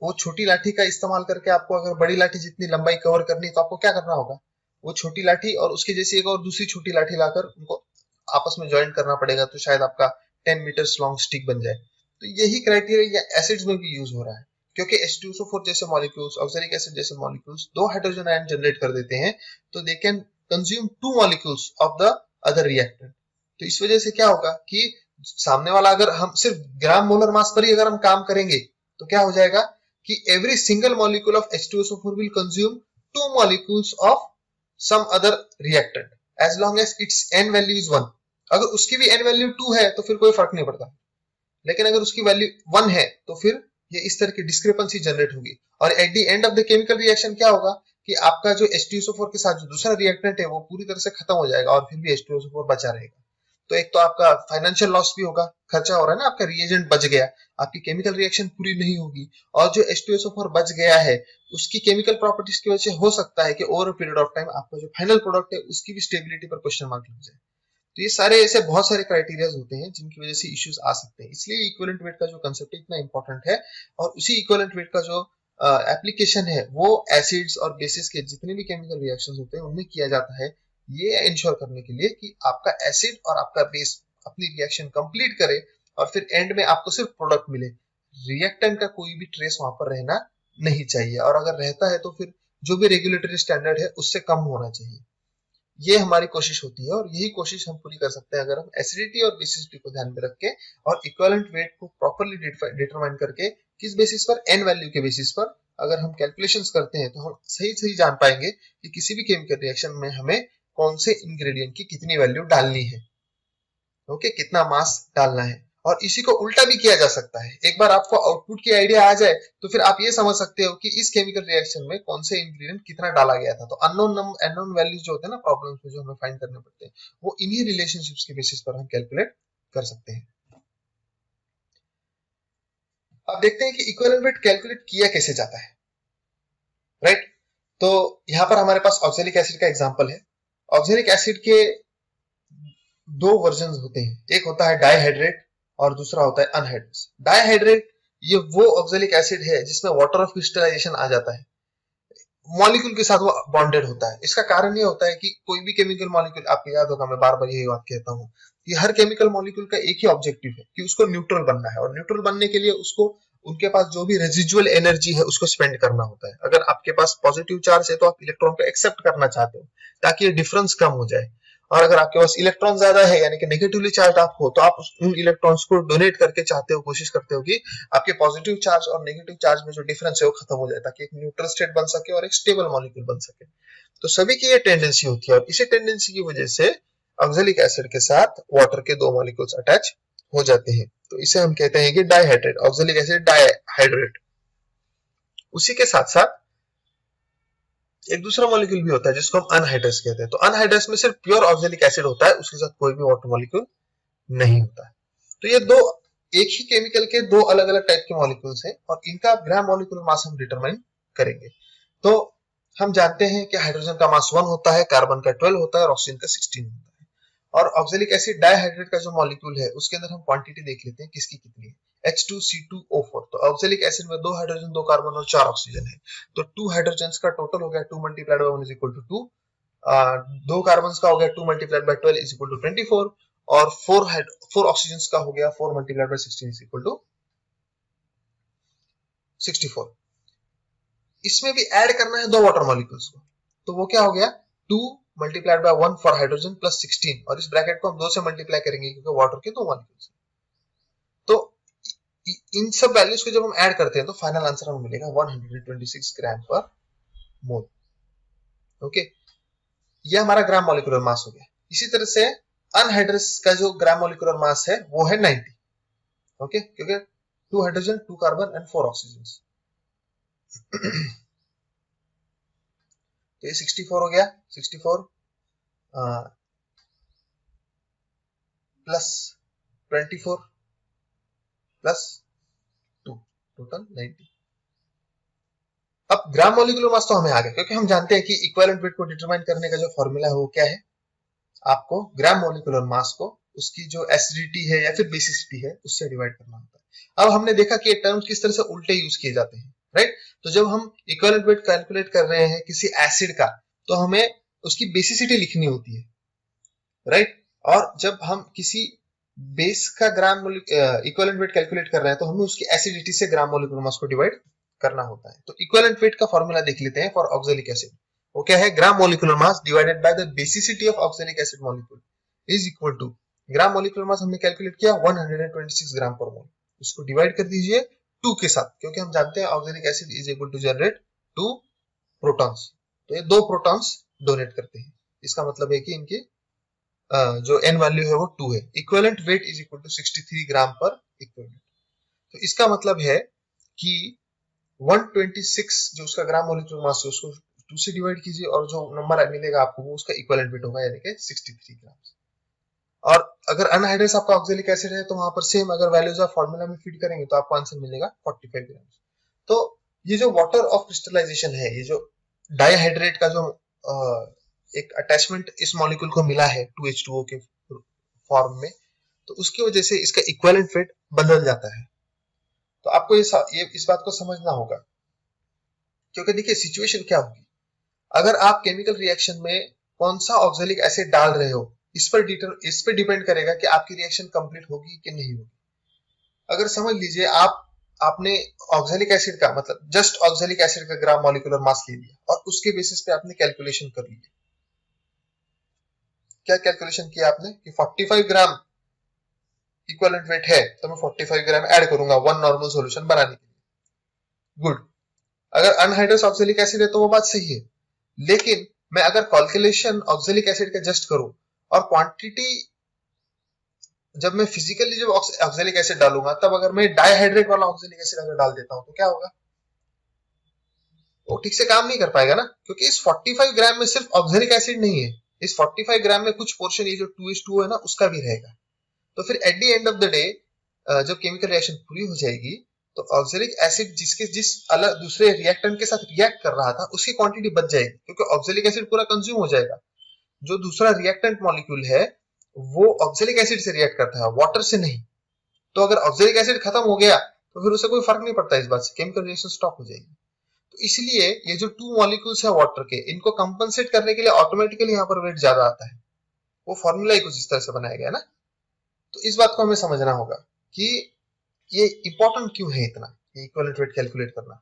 वो छोटी लाठी का इस्तेमाल करके आपको अगर बड़ी लाठी जितनी लंबाई कवर करनी है तो आपको क्या करना होगा, वो छोटी लाठी और उसकी जैसी एक और दूसरी छोटी लाठी लाकर उनको आपस में ज्वाइन करना पड़ेगा, तो शायद आपका 10 मीटर्स लॉन्ग स्टिक बन जाए। तो यही क्राइटेरिया एसिड्स में भी यूज हो रहा है, क्योंकि H2SO4 जैसे मॉलिक्यूल्स, ऑक्सैलिक एसिड जैसे मॉलिक्यूल्स 2 हाइड्रोजन आयन जनरेट कर देते हैं, तो they can consume 2 molecules of the other reactant. तो इस वजह से क्या होगा कि सामने वाला, अगर हम सिर्फ ग्राम मोलर मास पर ही अगर हम काम करेंगे तो क्या हो जाएगा कि every single molecule of H2SO4 will consume 2 molecules of some other reactant as long as its n value is 1। अगर उसकी भी n वैल्यू 2 है तो फिर कोई फर्क नहीं पड़ता, लेकिन अगर उसकी वैल्यू 1 है तो फिर ये इस तरह की डिस्क्रिपेंसी जनरेट होगी। और at the end of the chemical reaction क्या होगा कि आपका जो H2SO4 के साथ जो दूसरा रिएक्टेंट है वो पूरी तरह से खत्म हो जाएगा और फिर भी H2SO4 बचा रहेगा। तो एक तो आपका फाइनेंशियल लॉस भी होगा, खर्चा हो रहा है ना, आपका रिएजेंट बच गया, आपकी केमिकल रिएक्शन पूरी नहीं होगी, और जो H2SO4 बच गया है उसकी केमिकल प्रॉपर्टीज की वजह से हो सकता है कि over a period of time आपका जो फाइनल प्रोडक्ट है उसकी भी स्टेबिलिटी पर क्वेश्चन मार्क लग जाए। तो ये सारे ऐसे बहुत सारे क्राइटेरियाज होते हैं जिनकी वजह से इश्यूज आ सकते हैं। इसलिए इक्विवेलेंट वेट का जो कंसेप्ट इतना इंपॉर्टेंट है, और उसी इक्विवेलेंट वेट का जो एप्लीकेशन है वो एसिड्स और बेसिस के जितने भी केमिकल रिएक्शंस होते हैं उनमें किया जाता है, ये इंश्योर करने के लिए कि आपका एसिड और आपका बेस अपनी रिएक्शन कंप्लीट करे और फिर एंड में आपको सिर्फ प्रोडक्ट मिले, रिएक्टेंट का कोई भी ट्रेस वहां पर रहना नहीं चाहिए, और अगर रहता है तो फिर जो भी रेगुलेटरी स्टैंडर्ड है उससे कम होना चाहिए। ये हमारी कोशिश होती है और यही कोशिश हम पूरी कर सकते हैं अगर हम एसिडिटी और बेसिसिटी को ध्यान में रख के और इक्विवेलेंट वेट को प्रॉपर्ली डिटरमाइन करके किस बेसिस पर, एन वैल्यू के बेसिस पर अगर हम कैलकुलेशंस करते हैं तो हम सही सही जान पाएंगे कि किसी भी केमिकल रिएक्शन में हमें कौन से इंग्रेडिएंट की कितनी वैल्यू डालनी है, ओके, कितना मास डालना है। और इसी को उल्टा भी किया जा सकता है। एक बार आपको आउटपुट की आइडिया आ जाए तो फिर आप ये समझ सकते हो कि इस केमिकल रिएक्शन में कौन से इंग्रेडिएंट कितना डाला गया था। तो अननोन वैल्यूज जो होते हैं ना प्रॉब्लम्स में जो हमें फाइंड करने पड़ते हैं, वो इन्हीं रिलेशनशिप्स के बेसिस पर हम कैलकुलेट कर सकते हैं। अब देखते हैं कि इक्विवेलेंट वेट कैलकुलेट किया कैसे जाता है, राइट। तो यहां पर हमारे पास ऑक्सैलिक एसिड का एग्जांपल है। ऑक्सैलिक एसिड के दो वर्जन होते हैं, एक होता है डाइहाइड्रेट और दूसरा होता है अनहाइड्रेट। डाइहाइड्रेट ये वो ऑक्सैलिक एसिड है जिसमें वाटर ऑफ क्रिस्टलाइजेशन आ जाता है, मॉलिक्यूल के साथ वो बॉन्डेड होता है। इसका कारण ये होता है कि कोई भी केमिकल मॉलिक्यूल, आपको याद होगा मैं बार बार यही बात कहता हूँ कि हर केमिकल मॉलिक्यूल का एक ही ऑब्जेक्टिव है कि उसको न्यूट्रल बनना है, और न्यूट्रल बनने के लिए उसको उनके पास जो भी रेजिजुअल एनर्जी है उसको स्पेंड करना होता है। अगर आपके पास पॉजिटिव चार्ज है तो आप इलेक्ट्रॉन को एक्सेप्ट करना चाहते हो ताकि ये डिफरेंस कम हो जाए, और अगर आपके पास इलेक्ट्रॉन ज्यादा है यानी कि नेगेटिवली चार्ज आप हो तो आप उन इलेक्ट्रॉन्स को डोनेट करके चाहते हो, कोशिश करते हो कि आपके पॉजिटिव चार्ज और नेगेटिव चार्ज में जो डिफरेंस है वो खत्म हो जाए ताकि एक न्यूट्रल स्टेट बन सके और एक स्टेबल मॉलिक्यूल बन सके। तो सभी की ये टेंडेंसी होती है और इसी टेंडेंसी की वजह से ऑक्सैलिक एसिड के साथ वाटर के दो मॉलिक्यूल्स अटैच हो जाते हैं। तो इसे हम कहते हैं कि डाइहाइड्रेट, ऑक्सैलिक एसिड डाइहाइड्रेट। उसी के साथ साथ एक दूसरा मॉलिक्यूल भी होता है जिसको हम अनहाइड्रस कहते हैं। तो अनहाइड्रस में सिर्फ प्योर ऑक्सैलिक एसिड होता है, उसके साथ कोई भी वाटर मॉलिक्यूल नहीं होता है। तो ये दो एक ही केमिकल के दो अलग अलग टाइप के मॉलिक्यूल्स हैं और इनका ग्राम मॉलिक्यूलर मास हम डिटरमाइन करेंगे। तो हम जानते हैं कि हाइड्रोजन का मास 1 होता है, कार्बन का 12 होता है और ऑक्सीजन का 16 होता है। और ऑक्सैलिक एसिड डाइहाइड्रेट का जो मॉलिक्यूल है उसके अंदर हम क्वांटिटी देख लेते हैं किसकी कितनी है, H2C2O4। तो ऑक्सैलिक एसिड में 2 हाइड्रोजन 2 कार्बन और 4 ऑक्सीजन है, तो 2 हाइड्रोजन का टोटल हो गया 2 multiplied by 1 is equal to 2, 2 carbon का हो गया 2 multiplied by 12 is equal to 24, और 4 ऑक्सीजन का हो गया 4 multiplied by 16 is equal to 64। इसमें भी ऐड करना है दो वाटर मॉलिक्यूल्स को, तो वो क्या हो गया 2 multiplied by 1 for hydrogen plus 16, और इस ब्रैकेट को हम 2 से मल्टीप्लाई करेंगे क्योंकि वाटर के दो मॉलिक्यूल्स हैं। तो इन सब वैल्यूज को जब हम ऐड करते हैं तो फाइनल आंसर हमें मिलेगा 126 ग्राम पर मोल। ओके, ये हमारा ग्राम मॉलिक्यूलर मास हो गया। इसी तरह से अनहाइड्रस का जो ग्राम मॉलिक्यूलर मास है वो है 90। ओके, क्योंकि 2 हाइड्रोजन 2 कार्बन एंड 4 ऑक्सीजन। तो ये 64 हो गया, 64 प्लस 24 प्लस 2, टोटल 90। अब ग्राम मॉलिक्यूलर मास तो हमें आ गया क्योंकि हम जानते हैं कि इक्विवेलेंट वेट को डिटरमाइन करने का जो फॉर्मूला है वो क्या है, आपको ग्राम मॉलिक्यूलर मास को उसकी जो एसिडिटी है या फिर बेसिसिटी है उससे डिवाइड करना होता है। अब हमने देखा कि ये टर्म्स किस तरह से उल्टे यूज किए जाते हैं, राइट। तो जब हम इक्विवेलेंट वेट कैलकुलेट कर रहे हैं किसी एसिड का तो हमें उसकी बेसिसिटी लिखनी होती है, राइट। और जब हम किसी बेस का ग्राम इक्विवेलेंट वेट कैलकुलेट कर रहे हैं तो हमें उसकी एसिडिटी से ग्राम मॉलिक्यूलर मास को डिवाइड करना होता है। तो इक्विवेलेंट वेट का फॉर्मूला देख लेते हैं फॉर ऑक्सैलिक एसिड। वो क्या है, gram molecular mass divided by the basicity of oxalic acid molecule is equal to, gram molecular mass हमने कैलकुलेट किया 126 ग्राम पर मोल, उसको डिवाइड कर दीजिए 2 के साथ, क्योंकि हम जानते हैं oxalic acid is able to generate 2 protons. तो ये 2 प्रोटॉन्स डोनेट करते हैं, इसका मतलब है कि इनके जो एन वैल्यू है वो 2 है। Equivalent weight is equal to 63 gram per equivalent. तो इसका मतलब है कि 126 जो उसका ग्राम मॉलिक्यूलर मास है उसको 2 से डिवाइड कीजिए और जो नंबर मिलेगा आपको वो उसका इक्विवेलेंट वेट होगा, यानी कि 63 ग्राम। और अगर अनहाइड्रस आपका ऑक्सैलिक एसिड है तो वहां पर सेम अगर वैल्यूज आप फॉर्मूला में फीड करेंगे तो आपको आंसर मिलेगा 45 ग्राम। तो ये जो वाटर ऑफ क्रिस्टलाइजेशन है, ये जो डाइहाइड्रेट का जो एक अटैचमेंट इस मॉलिक्यूल को मिला है 2H2O के फॉर्म में, तो उसकी वजह से इसका इक्विवेलेंट वेट बदल जाता है। तो आपको इस बात को समझना होगा, क्योंकि देखिए सिचुएशन क्या होगी अगर आप केमिकल रिएक्शन में कौन सा ऑक्जेलिक एसिड डाल रहे हो, इस पर डिपेंड करेगा कि आपकी रिएक्शन कंप्लीट होगी कि नहीं होगी। अगर समझ लीजिए आपने ऑक्जेलिक एसिड का मतलब जस्ट ऑक्जेलिक एसिड का ग्राम मॉलिक्यूलर मास ले लिया और उसके बेसिस पे आपने कैलकुलेशन कर ली। क्या कैलकुलेशन किया आपने कि 45 ग्राम इक्विवेलेंट वेट है तो मैं 45 ग्राम ऐड करूंगा वन नॉर्मल सॉल्यूशन बनाने के लिए। गुड। अगर अनहाइड्रस ऑक्जेलिक एसिड है तो वो बात सही है, लेकिन मैं अगर कैलकुलेशन ऑक्जेलिक एसिड का जस्ट करूं और क्वांटिटी जब मैं फिजिकली जब ऑक्जेलिक एसिड डालूंगा तब अगर मैं डाइहाइड्रेट वाला ऑक्जेलिक एसिड अगर डाल देता हूं तो क्या होगा, वो ठीक से काम नहीं कर पाएगा ना, क्योंकि इस 45 ग्राम में सिर्फ ऑक्जेलिक एसिड नहीं है, इस 45 ग्राम में कुछ पोर्शन ये जो 2:2 है ना उसका भी रहेगा। तो फिर at the end of the day जब केमिकल रिएक्शन पूरी हो जाएगी तो ऑक्जेलिक एसिड जिस अलग दूसरे रिएक्टेंट के साथ रिएक्ट कर रहा था उसकी क्वांटिटी बच जाएगी, क्योंकि ऑक्जेलिक एसिड पूरा कंज्यूम हो जाएगा। जो दूसरा रिएक्टेंट मॉलिक्यूल है वो ऑक्जेलिक एसिड से रिएक्ट करता है, वाटर से नहीं। तो अगर ऑक्जेलिक एसिड खत्म हो गया तो फिर उसे कोई फर्क नहीं पड़ता इस बात से, केमिकल रिएक्शन स्टॉप हो जाएगी। तो इसलिए ये जो 2 मॉलिक्यूल्स है वाटर के, इनको कंपनसेट करने के लिए ऑटोमेटिकली यहाँ पर वेट ज्यादा आता है। वो फॉर्मूला ही कुछ इस तरह से बनाया गया है ना। तो इस बात को हमें समझना होगा कि ये इंपॉर्टेंट क्यों है इतना, ये इक्विवेलेंट वेट कैलकुलेट करना।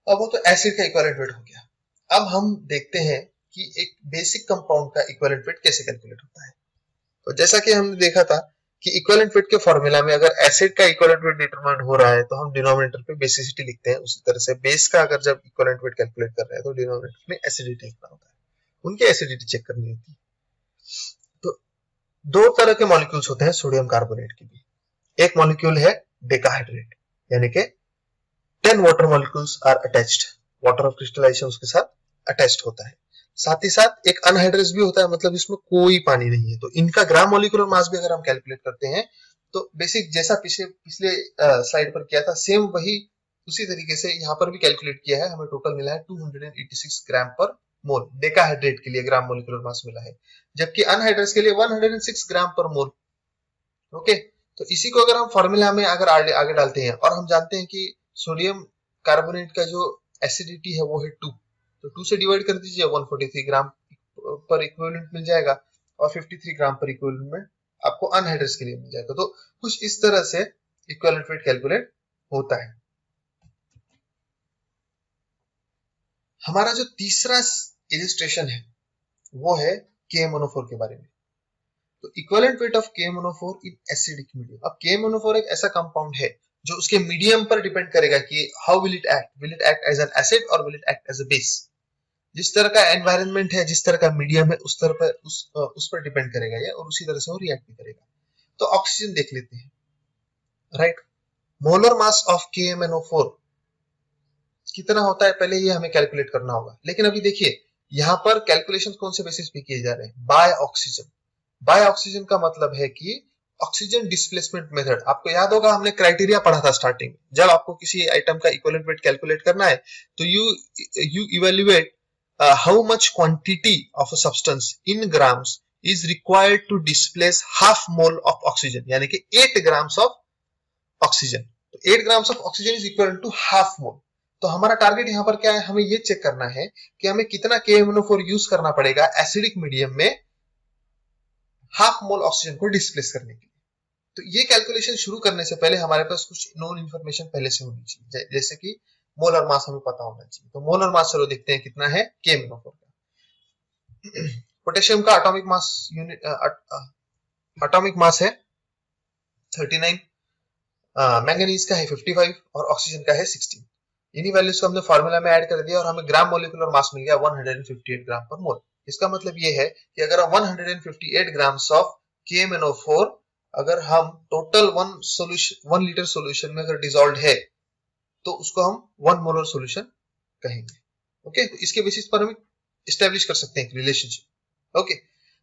अब वो तो एसिड का इक्विवेलेंट वेट हो गया। अब हम देखते हैं कि एक बेसिक कंपाउंड का इक्विवेलेंट वेट कैसे कैलकुलेट होता है। तो जैसा कि हमने देखा था कि इक्विवेलेंट वेट के फॉर्मूला में अगर एसिड का इक्विवेलेंट वेट डिटरमाइंड हो रहा है तो हम डिनोमिनेटर पे बेसिसिटी लिखते हैं, उसी तरह से बेस का अगर जब इक्विवेलेंट वेट कैलकुलेट कर रहे हैं तो डिनोमिनेटर में एसिडिटी लिखना होता है, उनकी एसिडिटी चेक करनी होती है। तो दो तरह के मॉलिक्यूल्स होते हैं सोडियम कार्बोनेट के भी। एक मॉलिक्यूल है डेकाहाइड्रेट, यानी कि 10 water molecules are attached, water of crystallization उसके साथ अटैच्ड होता है। साथ ही साथ एक अनहाइड्रस भी होता है, मतलब इसमें कोई पानी नहीं है। तो इनका ग्राम मॉलिक्यूलर मास भी अगर हम कैलकुलेट करते हैं तो बेसिक जैसा पिछले स्लाइड पर किया था सेम वही उसी तरीके से यहाँ पर भी कैलकुलेट किया है। हमें टोटल मिला है 286 ग्राम पर मोल डेकाहाइड्रेट के लिए ग्राम मॉलिक्यूलर मास मिला है, जबकि अनहाइड्रस के लिए 106 ग्राम पर मोल। ओके, तो इसी को अगर हम फॉर्मूला में अगर आगे डालते हैं और हम जानते हैं कि सोडियम कार्बोनेट का जो एसिडिटी है वो है 2, तो 2 से डिवाइड कर दीजिए 143 ग्राम पर इक्विवेलेंट मिल जाएगा और 53 ग्राम पर इक्विवेलेंट में आपको अनहाइड्रस के लिए मिल जाएगा। तो कुछ इस तरह से इक्विवेलेंट वेट कैलकुलेट होता है। हमारा जो तीसरा इलस्ट्रेशन है वो है KMnO4 के बारे में। तो equivalent weight of KMnO4 in acidic medium. अब KMnO4 एक ऐसा कंपाउंड है जो उसके मीडियम पर डिपेंड करेगा कि how will it act as an acid और will it act as a base. जिस तरह का एनवायरनमेंट है, जिस तरह का मीडियम है, उस तरह पर उस पर डिपेंड करेगा ये, और उसी तरह से वो रिएक्ट भी करेगा। तो ऑक्सीजन देख लेते हैं, right. Molar mass of KMnO4 कितना होता है पहले ये हमें कैलकुलेट करना होगा। लेकिन अभी देखिए यहाँ पर कैलकुलेशन कौन से बेसिस पे किए जा रहे हैं, बाय ऑक्सीजन। बाय ऑक्सीजन का मतलब है कि ऑक्सीजन डिस्प्लेसमेंट मेथड। आपको याद होगा हमने क्राइटेरिया पढ़ा था स्टार्टिंग में, जब आपको किसी आइटम का इक्विवेलेंट वेट कैलकुलेट करना है तो you evaluate how much quantity of a substance in grams is required to displace half mole of oxygen, यानी कि 8 ग्राम्स ऑफ ऑक्सीजन। तो 8 grams of oxygen is equal to half mole. तो हमारा target यहाँ पर क्या है, हमें ये चेक करना है कि हमें कितना KMnO4 यूज करना पड़ेगा एसिडिक मीडियम में हाफ मोल ऑक्सीजन को डिस्प्लेस करने के लिए। तो ये कैलकुलेशन शुरू करने से पहले हमारे पास कुछ नोन इन्फॉर्मेशन पहले से होनी चाहिए, जैसे कि मोलर मास हमें पता होना चाहिए। तो मोलर मास चलो देखते हैं कितना है KMnO4 का। पोटेशियम का एटॉमिक मास है 39, मैंगनीज का है 55 और ऑक्सीजन का है 16। इन्हीं वैल्यूज को हमने फार्मूला में ऐड कर दिया और हमें ग्राम मोलिकुलर मास मिल गया 158 ग्राम पर मोल। इसका मतलब ये है कि अगर 158 ग्राम्स ऑफ KMnO4 अगर हम टोटल 1 लीटर सॉल्यूशन में अगर डिसॉल्व है तो उसको हम 1 मोलर सॉल्यूशन कहेंगे। ओके, तो इसके बेसिस पर हम एस्टैब्लिश कर सकते हैं रिलेशनशिप। ओके,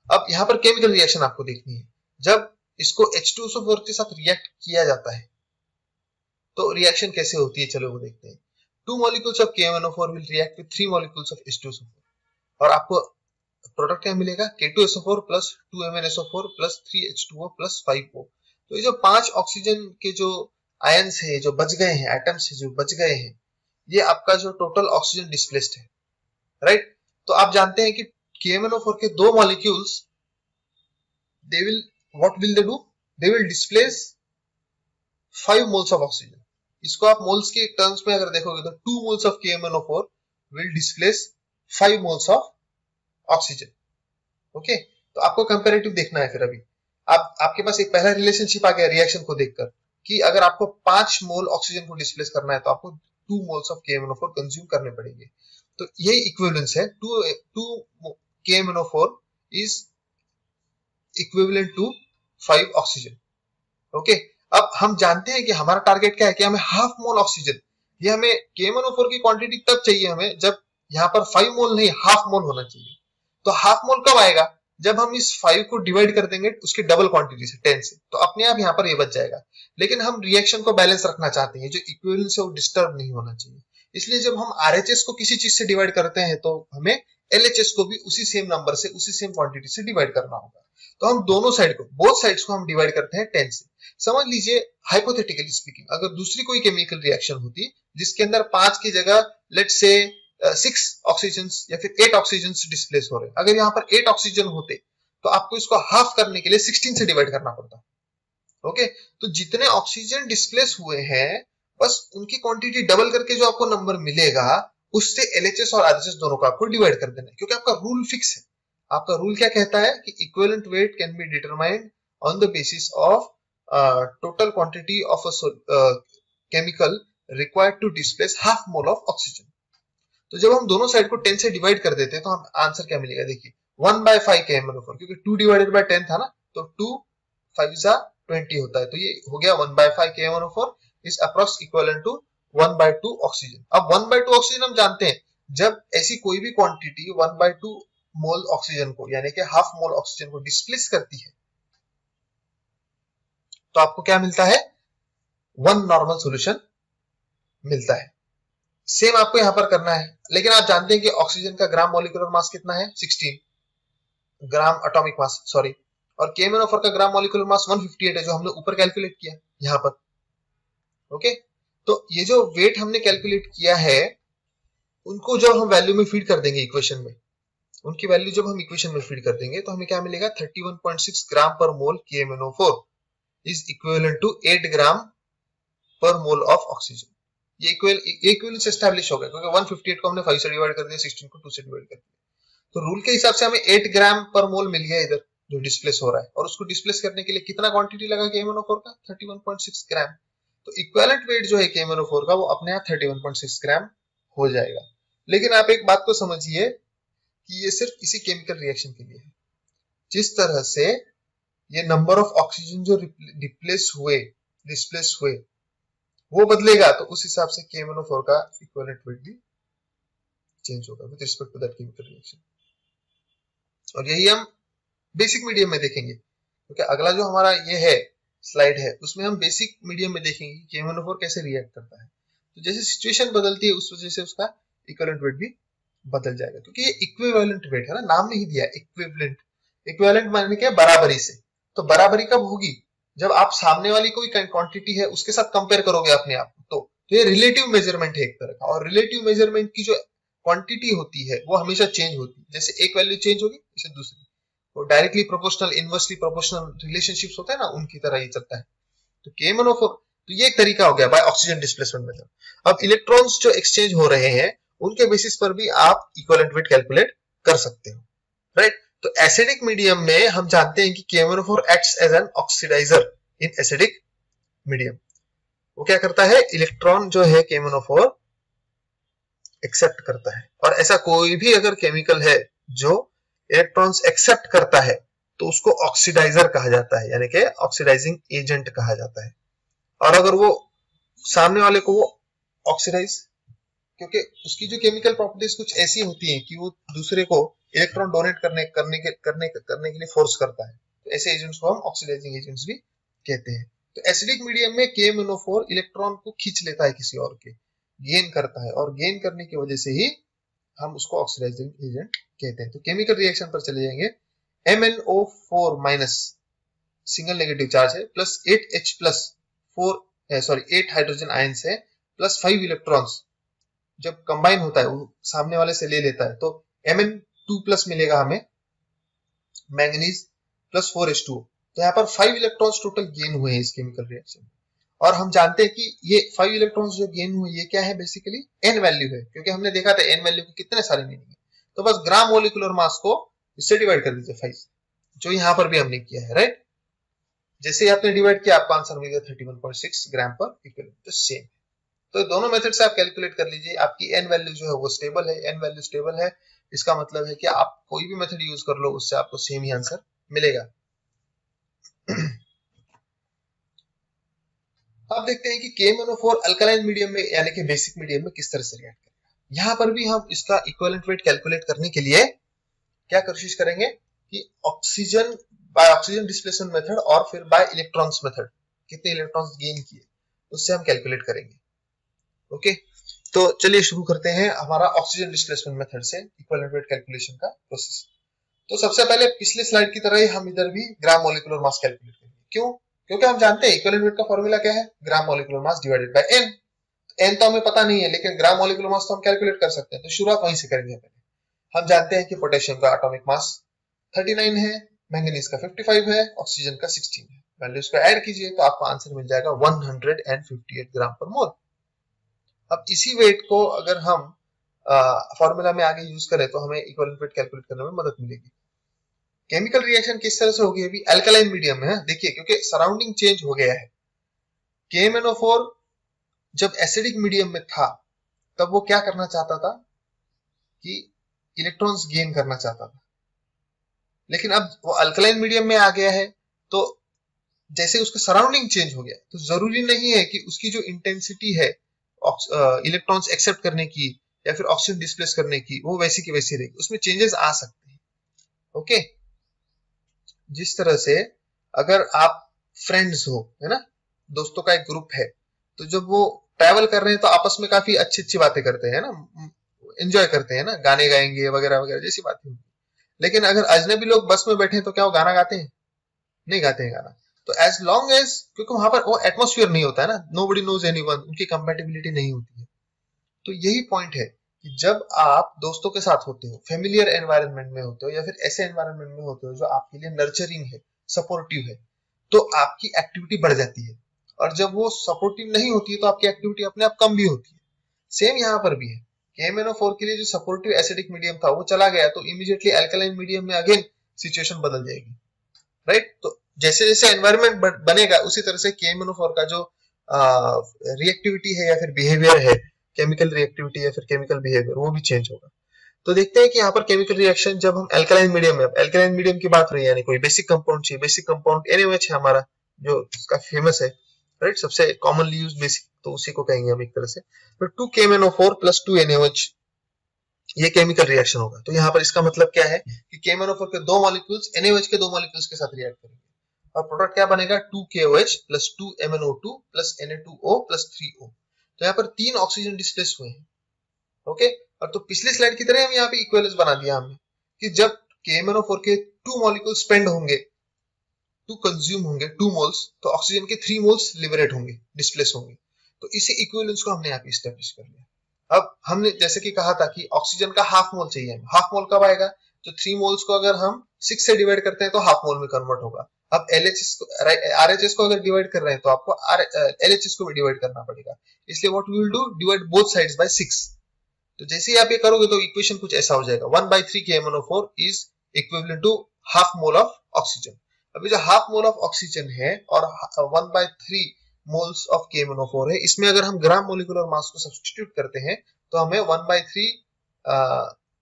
अब यहाँ पर केमिकल रिएक्शन आपको देखनी है। जब इसको H2SO4 के साथ रिएक्ट किया जाता है तो रिएक्शन कैसे होती है, चलो वो देखते हैं। 2 molecules of KMnO4 will react with 3 molecules of H2SO4 और आपको प्रोडक्ट क्या मिलेगा, K2SO4 plus 2MnSO4 plus 3H2O plus 5O। तो ये जो 5 ऑक्सीजन के जो आयंस है जो बच गए हैं, एटम्स है जो बच गए हैं, ये आपका जो टोटल ऑक्सीजन डिस्प्लेस्ड है, राइट। तो आप जानते हैं कि KMnO4 के दो molecules, they will, what will they do? They will displace 5 moles of oxygen. इसको आप मोल्स के टर्म्स में अगर देखोगे तो 2 moles of KMnO4 will displace 5 moles of oxygen. Okay, तो आपको कंपैरेटिव देखना है। फिर अभी आपके पास एक पहला रिलेशनशिप आ गया रिएक्शन को देखकर कि अगर आपको 5 मोल ऑक्सीजन को डिस्प्लेस करना है तो आपको 2 मोल्स ऑफ KMnO4 कंज्यूम करने पड़ेंगे। तो ये इक्विवेलेंस है, 2 KMnO4 is equivalent to 5 oxygen. Okay, अब हम जानते हैं कि हमारा टारगेट क्या है कि हमें हाफ मोल ऑक्सीजन, ये हमें KMnO4 की क्वांटिटी तब चाहिए हमें जब यहाँ पर 5 मोल नहीं हाफ मोल होना चाहिए। तो हाफ मोल कब आएगा? जब हम इस 5 को डिवाइड कर देंगे उसके डबल क्वांटिटी से 10 से, तो अपने आप यहाँ पर ये बच जाएगा। लेकिन हम रिएक्शन को बैलेंस रखना चाहते हैं, जो इक्विवेलेंस है वो डिस्टर्ब नहीं होना चाहिए। इसलिए जब हम RHS को किसी चीज से डिवाइड करते हैं तो हमें LHS को भी उसी सेम नंबर से, उसी सेम क्वांटिटी से डिवाइड करना होगा। तो हम दोनों साइड को, बोथ साइड्स को हम डिवाइड करते हैं 10 से। समझ लीजिए हाइपोथेटिकली स्पीकिंग, अगर दूसरी कोई केमिकल रिएक्शन होती जिसके अंदर 5 की जगह लेट्स से 6 ऑक्सीजन या फिर 8 ऑक्सीजन डिस्प्लेस हो रहे हैं, अगर यहाँ पर 8 ऑक्सीजन होते तो आपको इसको हाफ करने के लिए 16 से डिवाइड करना पड़ता। ओके, तो जितने ऑक्सीजन डिस्प्लेस हुए हैं बस उनकी क्वांटिटी डबल करके जो आपको नंबर मिलेगा उससे LHS और RHS दोनों को आपको डिवाइड कर देना है, क्योंकि आपका रूल फिक्स है। आपका रूल क्या कहता है कि equivalent weight can be determined on the basis of total quantity of a chemical required to displace half mole of oxygen. तो जब हम दोनों साइड को 10 से डिवाइड कर देते हैं तो हम आंसर क्या मिलेगा? देखिए 1/5 KMnO4, क्योंकि 2 डिवाइडेड बाय 10 था ना, तो 2 5 20 होता है, तो ये हो गया 1/5 KMnO4 is approx equivalent to 1/2 oxygen. अब 1/2 ऑक्सीजन हम जानते हैं, जब ऐसी कोई भी क्वांटिटी 1/2 मोल ऑक्सीजन को यानी कि हाफ मोल ऑक्सीजन को डिस्प्लेस करती है तो आपको क्या मिलता है? 1 नॉर्मल सॉल्यूशन मिलता है। सेम आपको यहां पर करना है, लेकिन आप जानते हैं कि ऑक्सीजन का ग्राम मॉलिक्यूलर मास कितना है? 16 ग्राम एटॉमिक मास, सॉरी, और KMnO4 का ग्राम मॉलिक्यूलर मास 158 है जो हमने ऊपर कैलकुलेट किया यहां पर। ओके, तो ये जो वेट हमने कैलकुलेट किया है उनको जब हम वैल्यू में फीड कर देंगे इक्वेशन में, उनकी वैल्यू जब हम इक्वेशन में फीड कर देंगे तो हमें क्या मिलेगा? 31.6 ग्राम पर मोल KMnO4 इज इक्विवेलेंट टू 8 ग्राम पर मोल ऑफ ऑक्सीजन। ये इक्विवेलेंस एस्टैब्लिश हो गया क्योंकि 158 को हमने 5 से डिवाइड कर दिया, 16 को 2 से डिवाइड कर दिया। तो रूल के हिसाब से हमें 8 ग्राम पर मोल मिल गया इधर जो डिस्प्लेस हो रहा है, और उसको डिस्प्लेस करने के लिए कितना क्वांटिटी लगा KMnO4 का? 31.6 ग्राम। तो इक्विवेलेंट वेट जो है KMnO4 का वो अपने आप 31.6 ग्राम हो जाएगा। लेकिन आप एक बात को समझिए कि ये सिर्फ इसी केमिकल रिएक्शन के लिए है। जिस तरह से ये नंबर ऑफ ऑक्सीजन जो डिस्प्लेस हुए वो बदलेगा तो उस हिसाब से KMnO4 का इक्विवेलेंट वेट भी चेंज होगा with respect to that chemical reaction. और यही हम बेसिक मीडियम में देखेंगे, क्योंकि अगला जो हमारा ये है स्लाइड है उसमें हम बेसिक मीडियम में देखेंगे कि KMnO4 कैसे रिएक्ट करता है। तो जैसे सिचुएशन बदलती है उस वजह से उसका इक्विवेलेंट वेट भी बदल जाएगा, क्योंकि ये इक्विवेलेंट वेट है ना, नाम नहीं दिया इक्विवेलेंट। इक्विवेलेंट माने क्या? बराबरी से। तो बराबरी कब होगी? जब आप सामने वाली कोई क्वांटिटी है उसके साथ कंपेयर करोगे अपने आप को। तो ये रिलेटिव मेजरमेंट है एक तरह का, और रिलेटिव मेजरमेंट की जो क्वांटिटी होती है वो हमेशा चेंज होती है। जैसे एक वैल्यू चेंज होगी जैसे दूसरी, वो directly proportional, inversely proportional relationships होते हैं ना, उनकी तरह ये चलता है। तो KMnO4, तो ये एक तरीका हो गया बाय ऑक्सीजन डिस्प्लेसमेंट मेथड। अब इलेक्ट्रॉन्स जो एक्सचेंज हो रहे हैं उनके बेसिस पर भी आप इक्विवेलेंट वेट कैलकुलेट कर सकते हो, राइट। तो एसिडिक मीडियम में हम जानते हैं कि KMnO4 acts as an oxidizer in acidic medium. वो क्या करता है? इलेक्ट्रॉन जो है KMnO4 एक्सेप्ट करता है, और ऐसा कोई भी अगर केमिकल है जो इलेक्ट्रॉन्स एक्सेप्ट करता है तो उसको ऑक्सीडाइजर कहा जाता है, यानी कि ऑक्सीडाइजिंग एजेंट कहा जाता है। और अगर वो सामने वाले को वो ऑक्सीडाइज, क्योंकि उसकी जो केमिकल प्रॉपर्टीज कुछ ऐसी होती हैं कि वो दूसरे को इलेक्ट्रॉन डोनेट करने के लिए फोर्स करता है, तो ऐसे एजेंट्स को हम ऑक्सीडाइजिंग एजेंट्स भी कहते हैं। तो एसिडिक मीडियम में KMnO4 इलेक्ट्रॉन को खींच लेता है किसी और के, गेन करता है, और गेन करने की वजह से ही हम उसको ऑक्सीडाइजिंग एजेंट कहते हैं। तो केमिकल रिएक्शन पर चले जाएंगे। MnO4 minus single negative charge है plus 8H plus 4 sorry 8 hydrogen ions है प्लस 5 इलेक्ट्रॉन्स जब कंबाइन होता है वो सामने वाले से ले लेता है तो Mn2 प्लस मिलेगा हमें मैंगनीज प्लस 4H2O। तो यहाँ पर 5 इलेक्ट्रॉन्स टोटल गेन हुए हैं इस केमिकल रिएक्शन में। और हम जानते हैं कि ये 5 इलेक्ट्रॉन्स जो गेन हुए ये क्या है, बेसिकली n वैल्यू है, क्योंकि हमने देखा था n वैल्यू के कितने सारे मीनिंग है। तो बस ग्राम मोलिकुलर मास को इससे डिवाइड कर दीजिए 5, जो यहाँ पर भी हमने किया है, राइट। जैसे ही आपने डिवाइड किया आपका आंसर मिल गया 31.6 ग्राम पर इक्विवेलेंट, तो सेम। तो दोनों मेथड से आप कैलकुलेट कर लीजिए, आपकी n वैल्यू जो है वो स्टेबल है, n वैल्यू स्टेबल है, इसका मतलब है कि आप कोई भी मेथड यूज कर लो उससे आपको सेम ही आंसर मिलेगा। अब देखते हैं कि KMnO4 अल्कलाइन मीडियम में यानी कि बेसिक मीडियम में किस तरह से रिएक्ट करेगा। यहाँ पर भी हम इसका इक्विवेलेंट वेट कैलकुलेट करने के लिए क्या कोशिश करेंगे कि oxygen by oxygen displacement method और फिर बाय इलेक्ट्रॉन्स मेथड कितने इलेक्ट्रॉन्स गेन किए उससे हम कैलकुलेट करेंगे। ओके, तो चलिए शुरू करते हैं हमारा ऑक्सीजन डिस्प्लेसमेंट मेथड से इक्विवेलेंट वेट कैलकुलेशन का प्रोसेस। तो सबसे पहले पिछले स्लाइड की तरह ही हम इधर भी ग्राम मोलिकुलर मास कैलकुलेट करेंगे। क्यों? क्योंकि हम जानते हैं इक्विवेलेंट वेट का फॉर्मूला क्या है, gram molecular mass divided by n। n तो हमें पता नहीं है लेकिन ग्राम मोलिकुलर मास तो हम कैलकुलेट कर सकते हैं। तो शुरुआत वहीं से करेंगे। पहले हम जानते हैं कि पोटेशियम का एटॉमिक मास 39 है, मैंगनीज का 55 है, ऑक्सीजन का 16 है। वैल्यूज को ऐड कीजिए तो आपको आंसर मिल जाएगा 158 ग्राम पर मोल। अब इसी वेट को अगर हम फॉर्मूला में आगे यूज करें तो हमें इक्विवेलेंट वेट कैलकुलेट करने में मदद मिलेगी। केमिकल रिएक्शन किस तरह से होगी अभी अल्कलाइन मीडियम में है, देखिए क्योंकि सराउंडिंग चेंज हो गया है। KMnO4 जब एसिडिक मीडियम में था तब वो क्या करना चाहता था कि इलेक्ट्रॉन्स गेन करना चाहता था, लेकिन अब वो अल्कलाइन मीडियम में आ गया है तो जैसे उसका सराउंडिंग चेंज हो गया तो जरूरी नहीं है कि उसकी जो इंटेंसिटी है इलेक्ट्रॉन्स एक्सेप्ट करने की या फिर ऑक्सीजन डिस्प्लेस करने की वो वैसी की वैसी रहेगी, उसमें चेंजेस आ सकते हैं। ओके, जिस तरह से अगर आप फ्रेंड्स हो, है ना, दोस्तों का एक ग्रुप है, तो जब वो ट्रैवल कर रहे हैं तो आपस में काफी अच्छी अच्छी बातें करते हैं ना, एंजॉय करते हैं ना, गाने गाएंगे वगैरह वगैरह जैसी बातें होंगी। लेकिन अगर अजनबी लोग बस में बैठे तो क्या वो गाना गाते हैं? नहीं गाते हैं गाना। तो एज लॉन्ग एज, क्योंकि वहां पर वो एटमोस्फियर नहीं होता है ना, नोबडी नोज एनीवन, उनकी कंपैटिबिलिटी नहीं होती है। तो यही पॉइंट है कि जब आप दोस्तों के साथ होते हो, फेमिलियर एनवायरनमेंट में होते हो या फिर ऐसे एनवायरनमेंट में होते हो जो आपके लिए नर्चरिंग है, सपोर्टिव है, तो आपकी एक्टिविटी बढ़ जाती है। और जब वो सपोर्टिव नहीं होती है तो आपकी एक्टिविटी अपने आप कम भी होती है। सेम यहाँ पर भी है। KMnO4 के लिए जो सपोर्टिव एसिडिक मीडियम था वो चला गया तो इमीडिएटली अल्कलाइन मीडियम में अगेन सिचुएशन बदल जाएगी, राइट। तो जैसे जैसे एनवायरनमेंट बनेगा उसी तरह से KMnO4 का जो रिएक्टिविटी है या फिर बिहेवियर है, केमिकल रिएक्टिविटी या फिर केमिकल बिहेवियर, वो भी चेंज होगा। तो देखते हैं कि यहाँ पर केमिकल रिएक्शन जब हम अल्कलाइन मीडियम में, अल्कलाइन मीडियम की बात रही है यानी कोई बेसिक कंपाउंड चाहिए, बेसिक कंपाउंड NaOH है हमारा जो इसका फेमस है, राइट, सबसे कॉमनली यूज बेसिक, तो उसी को कहेंगे हम एक तरह से। तो 2KMnO4 प्लस 2NaOH ये केमिकल रिएक्शन होगा। तो यहाँ पर इसका मतलब क्या है कि KMnO4 के दो मॉलिक्यूल्स NaOH के दो मॉलिक्यूल्स के साथ रिएक्ट करेंगे और प्रोडक्ट क्या बनेगा 2KOH plus 2MnO2 plus Na2O plus 3O। तो यहाँ पर 3 ऑक्सीजन डिस्प्लेस हुए हैं। ओके, और तो पिछली स्लाइड की तरह हम यहाँ पे इक्विवेलेंस बना दिया हमने कि जब KMnO4 के 2 मॉलिक्यूल स्पेंड होंगे, 2 कंज्यूम होंगे 2 मोल्स, तो ऑक्सीजन के 3 मोल्स लिबरेट होंगे, डिस्प्लेस होंगे। तो इसी इक्विवेलेंस को हमने यहाँ पे एस्टेब्लिश कर लिया। अब हमने जैसे कि कहा था कि ऑक्सीजन का हाफ मोल चाहिए हमें। हाफ मोल कब आएगा? तो 3 मोल्स को अगर हम 6 से डिवाइड करते हैं तो हाफ मोल में कन्वर्ट होगा। अब LHS को, RHS को अगर डिवाइड कर रहे हैं तो आपको LHS को भी डिवाइड करना पड़ेगा। इसलिए what we will do, divide both sides by 6। तो जैसे ही आप ये करोगे तो इक्वेशन कुछ ऐसा हो जाएगा, 1/3 KMnO4 is equivalent to half mole of oxygen. अभी जो हाफ मोल ऑफ ऑक्सीजन है और 1/3 मोल्स ऑफ KMnO4 है, इसमें अगर हम ग्राम मोलिकुलर मास को सब्स्टिट्यूट करते हैं तो हमें 1/3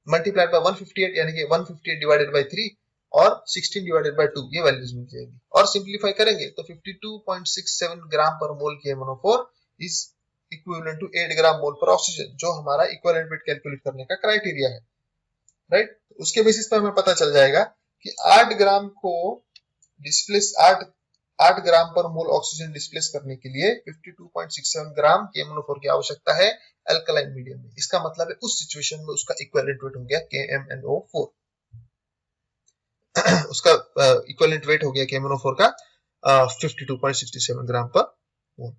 मल्टीप्लाइड बाय 158 यानी कि 158 डिवाइडेड बाय 3 और 16 डिवाइडेड बाय 2 ये वैल्यूज मिल जाएगी। और सिंपलीफाई करेंगे तो 52.67 ग्राम पर मोल KMnO4 इज इक्विवेलेंट टू 8 ग्राम मोल पर ऑक्सीजन, जो हमारा इक्विवेलेंट वेट कैलकुलेट करने का क्राइटेरिया है, राइट। उसके बेसिस पर हमें पता चल जाएगा कि 8 ग्राम को डिस्प्लेस 8 ग्राम पर मोल ऑक्सीजन डिस्प्लेस करने के लिए 52.67 ग्राम KMnO4 की आवश्यकता है अल्कलाइन मीडियम में। इसका मतलब है उस सिचुएशन में उसका इक्विवेलेंट वेट हो गया KMnO4 उसका इक्विवेलेंट वेट हो गया KMnO4 का 52.67 ग्राम पर मोल।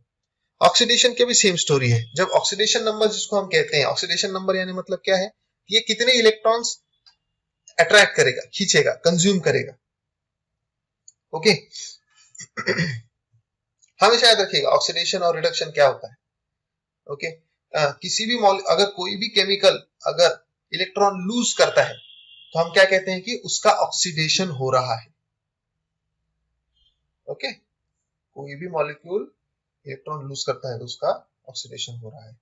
ऑक्सीडेशन की भी सेम स्टोरी है। जब ऑक्सीडेशन नंबर जिसको हम कहते हैं, ऑक्सीडेशन नंबर यानी मतलब क्या है, ये कितने इलेक्ट्रॉन्स अट्रैक्ट करेगा, खींचेगा, कंज्यूम करेगा। ओके हमेशा याद रखिएगा ऑक्सीडेशन और रिडक्शन क्या होता है। ओके किसी भी अगर कोई भी केमिकल अगर इलेक्ट्रॉन लूज करता है तो हम क्या कहते हैं कि उसका ऑक्सीडेशन हो रहा है। ओके कोई भी मॉलिक्यूल इलेक्ट्रॉन लूज करता है तो उसका ऑक्सीडेशन हो रहा है।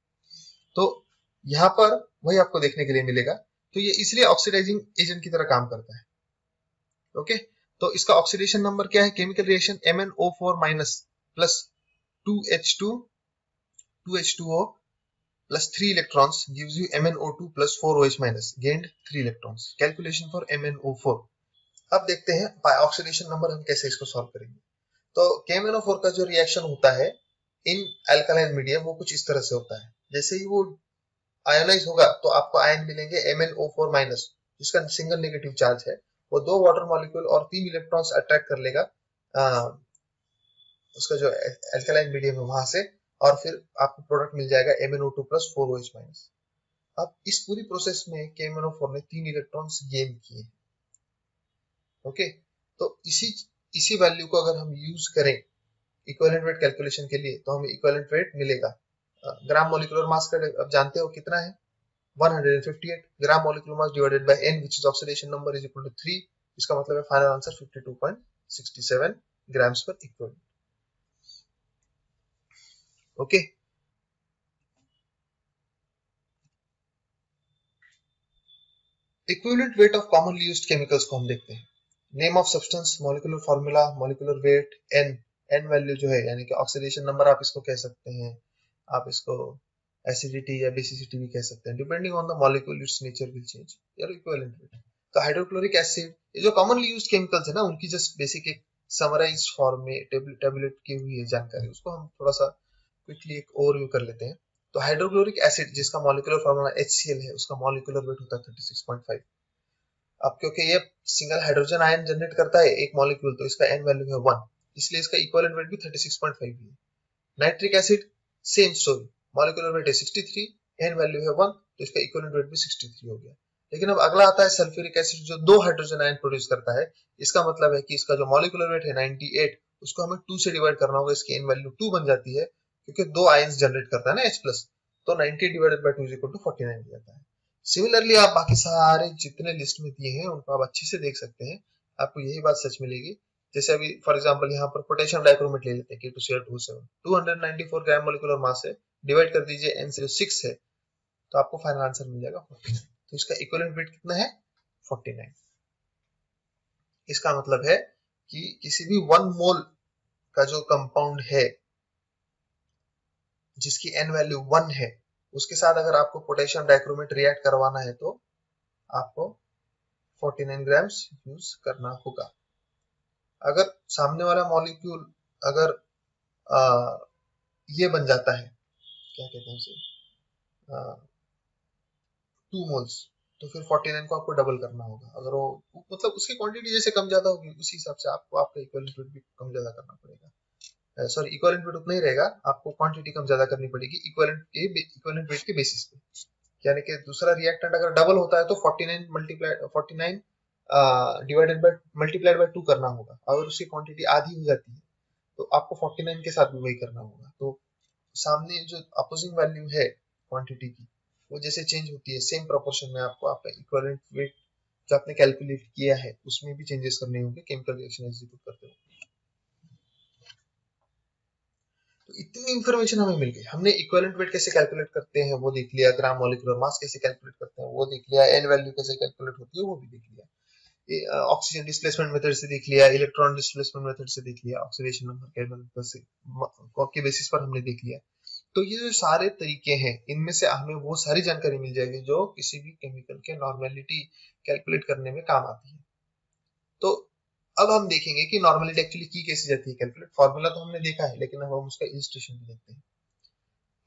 तो यहां पर वही आपको देखने के लिए मिलेगा। तो ये इसलिए ऑक्सीडाइजिंग एजेंट की तरह काम करता है। ओके तो इसका ऑक्सीडेशन नंबर क्या है, chemical reaction MnO4 minus plus 2H2O plus 3 electrons gives you MnO2 plus 4OH minus gained 3 electrons. Calculation for MnO4. अब देखते हैं ऑक्सीडेशन नंबर हम कैसे इसको सॉल्व करेंगे। तो KMnO4 का जो रिएक्शन होता है इन अल्कलाइन मीडियम वो कुछ इस तरह से होता है। जैसे ही वो आयोनाइज होगा तो आपको आयन मिलेंगे MnO4 माइनस जिसका सिंगल नेगेटिव चार्ज है। वो 2 वाटर मॉलिक्यूल और 3 इलेक्ट्रॉन्स अट्रैक्ट कर लेगा उसका जो अल्कलाइन मीडियम है वहां से, और फिर आपको प्रोडक्ट मिल जाएगा MnO2 plus 4OH माइनस। अब इस पूरी प्रोसेस में KMnO4 ने 3 इलेक्ट्रॉन्स गेन किए। ओके तो इसी वैल्यू को अगर हम यूज करें इक्विवेलेंट वेट कैलकुलेशन के लिए तो हमें इक्विवेलेंट वेट मिलेगा। ग्राम मॉलिक्यूलर मास का अब जानते हो कितना है, 158 gram molecular mass divided by n which is oxidation number is equal to 3। इसका मतलब है final answer 52.67 grams per equivalent. Okay equivalent weight of commonly used chemicals को हम देखते हैं। Name of substance, molecular formula, molecular weight, n value जो है यानी कि ऑक्सीडेशन नंबर आप इसको कह सकते हैं, आप इसको एसिडिटी या बेसिसिटी भी कह सकते हैं, depending on the molecule it's nature will change your equivalent weight. तो हाइड्रोक्लोरिक एसिड ये जो कॉमनली यूज्ड केमिकल्स है ना उनकी जस्ट बेसिक एक समराइज्ड फॉर्म में टेबलेट की हुई है जानकारी, उसको हम थोड़ा सा क्विकली एक ओवरव्यू कर लेते हैं। तो हाइड्रोक्लोरिक एसिड जिसका मॉलिक्यूलर फार्मूला HCl है उसका मॉलिक्यूलर वेट होता है 36.5। अब क्योंकि ये सिंगल हाइड्रोजन आयन जनरेट करता है एक मॉलिक्यूल तो इसका n वैल्यू है 1, इसलिए इसका इक्विवेलेंट वेट भी 36.5 ही है। Nitric acid same story, molecular weight है 63, n वैल्यू है 1 तो इसका इक्विवेलेंट वेट भी 63 हो गया। लेकिन अब अगला आता है सल्फ्यूरिक एसिड जो 2 हाइड्रोजन आयन प्रोड्यूस करता है। इसका मतलब है कि इसका जो मॉलिक्यूलर वेट है 98 उसको हमें 2 से डिवाइड करना होगा, इसकी n वैल्यू 2 बन जाती है क्योंकि 2 आयंस जनरेट करता है ना H+, तो 98 divided by 2 is equal to 49 हो जाता है। सिमिलरली आप बाकी सारे जितने लिस्ट में दिए हैं उनको आप अच्छे से देख सकते हैं, आपको यही बात सच मिलेगी। जैसे अभी फॉर एग्जांपल यहाँ पर पोटेशियम डाइक्रोमेट ले लेते हैं K2Cl2O7, 294 ग्राम मॉलिक्यूलर मास है, डिवाइड कर दीजिए n से 6 है तो आपको फाइनल आंसर मिल जाएगा 49। तो इसका इक्विवेलेंट वेट कितना है 49। इसका मतलब है कि किसी भी 1 मोल का जो कंपाउंड है जिसकी n वैल्यू 1 है उसके साथ अगर आपको पोटेशियम डाइक्रोमेट रिएक्ट करवाना है तो आपको 49 ग्राम्स यूज करना होगा। अगर सामने वाला मॉलिक्यूल अगर ये बन जाता है क्या कहते हैं उसे 2 मोल्स तो फिर 49 को आपको डबल करना होगा। अगर वो मतलब उसकी क्वांटिटी जैसे कम ज्यादा होगी उसी हिसाब से आपको आपका इक्विवेलेंट वेट भी कम ज्यादा करना पड़ेगा। सॉरी इक्विवेलेंट वेट उतना ही रहेगा, आपको क्वांटिटी कम ज्यादा करनी पड़ेगी इक्विवेलेंट वेट के बेसिस पे। यानी कि दूसरा रिएक्टेंट अगर डबल होता है तो 49 डिवाइडेड बाय मल्टीप्लाइड बाय 2 करना होगा। अगर उसकी क्वांटिटी आधी हो जाती है तो आपको 49 के साथ भी वही करना होगा। तो सामने जो अपोजिंग वैल्यू है क्वांटिटी की वो जैसे चेंज होती है सेम प्रोपोर्शन में आपको आपका इक्विवेलेंट वेट जो आपने कैलकुलेट किया है उसमें भी चेंजेस करने होंगे केमिकल रिएक्शन एग्जीक्यूट करते हुए। तो इतनी इंफॉर्मेशन हमें मिल गई। हमने इक्विवेलेंट वेट कैसे कैलकुलेट करते हैं वो देख लिया, ग्राम मॉलिक्यूलर मास कैसे कैलकुलेट करते हैं वो देख लिया, एन वैल्यू कैसे कैलकुलेट होती है वो भी देख लिया, ऑक्सीजन डिस्प्लेसमेंट मेथड से देख लिया, इलेक्ट्रॉन डिस्प्लेसमेंट मेथड से देख लिया, ऑक्सीडेशन नंबर के बेसिस पर हमने देख लिया। तो ये जो सारे तरीके हैं इनमें से हमें वो सारी जानकारी मिल जाएगी जो किसी भी केमिकल के नॉर्मेलिटी कैलकुलेट करने में काम आती है। तो अब हम देखेंगे कि नॉर्मेलिटी एक्चुअली की कैसे जाती है कैलकुलेट। फॉर्मूला तो हमने देखा है लेकिन अब हम उसका इलस्ट्रेशन भी देखते हैं।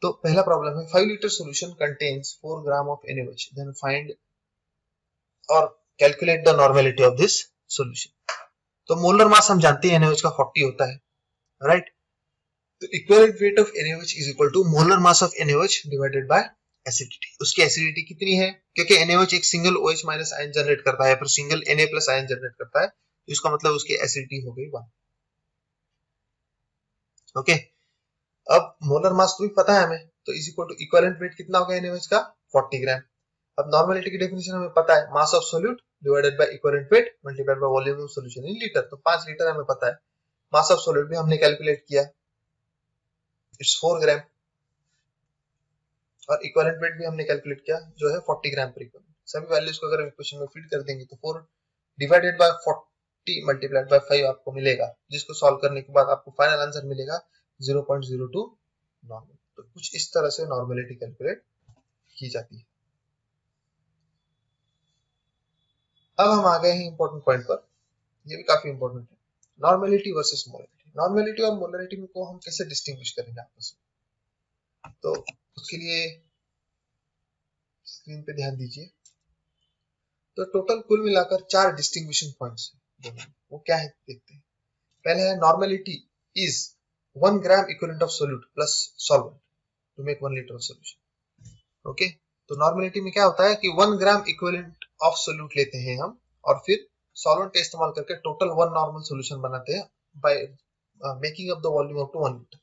तो पहला प्रॉब्लम है 5 litre solution contains 4 gram of NaOH, then find और calculate the normality of this solution. तो मोलर मास हम जानते हैं NaOH का 40 होता है, राइट। तो equivalent weight of NaOH is equal to molar mass of NaOH divided by acidity. उसकी एसिडिटी कितनी है, क्योंकि NaOH एक single OH minus ion generate करता है, फिर single Na plus ion generate करता है, तो इसका मतलब उसकी एसिडिटी हो गई 1। ओके, अब मोलर मास तो भी पता है हमें, तो is equal to equivalent weight कितना हो गया NaOH का 40 ग्राम। अब नॉर्मेलिटी की डेफिनेशन हमें पता है, मास of solute divided by equivalent weight multiplied by volume of solution in litre. तो 5 लीटर हमें पता है। मास ऑफ सोल्यूट भी हमने कैलकुलेट किया, इट्स 4 ग्राम, और इक्विवेलेंट वेट भी हमने कैलकुलेट किया जो है 40 ग्राम पर इक्विवेलेंट। सभी वैल्यूज को अगर इक्वेशन में फिट कर देंगे तो 4 डिवाइडेड बाय 40 मल्टीप्लाइड बाय 5 आपको मिलेगा, जिसको सॉल्व करने के बाद आपको फाइनल आंसर मिलेगा 0.02 नॉर्मल। तो कुछ इस तरह से नॉर्मेलिटी कैलकुलेट की जाती है। अब हम आ गए हैं इंपॉर्टेंट पॉइंट पर, ये भी काफी इंपॉर्टेंट है, नॉर्मेलिटी वर्सेस मोलरिटी। नॉर्मेलिटी और मोलरिटी को हम कैसे डिस्टिंग्विश करेंगे आपस में, तो उसके लिए स्क्रीन पे ध्यान दीजिए। तो टोटल कुल मिलाकर 4 डिस्टिंग्विशिंग पॉइंट्स हैं, वो क्या है देखते हैं। पहले है normality is 1 gram equivalent of solute plus solvent to make 1 litre of solution. Okay, तो नॉर्मेलिटी में क्या होता है कि 1 ग्राम इक्विवेलेंट ऑफ सोल्यूट लेते हैं हम, और फिर सॉल्वेंट का इस्तेमाल करके टोटल 1 नॉर्मल सॉल्यूशन बनाते हैं by making up the volume up to 1 litre.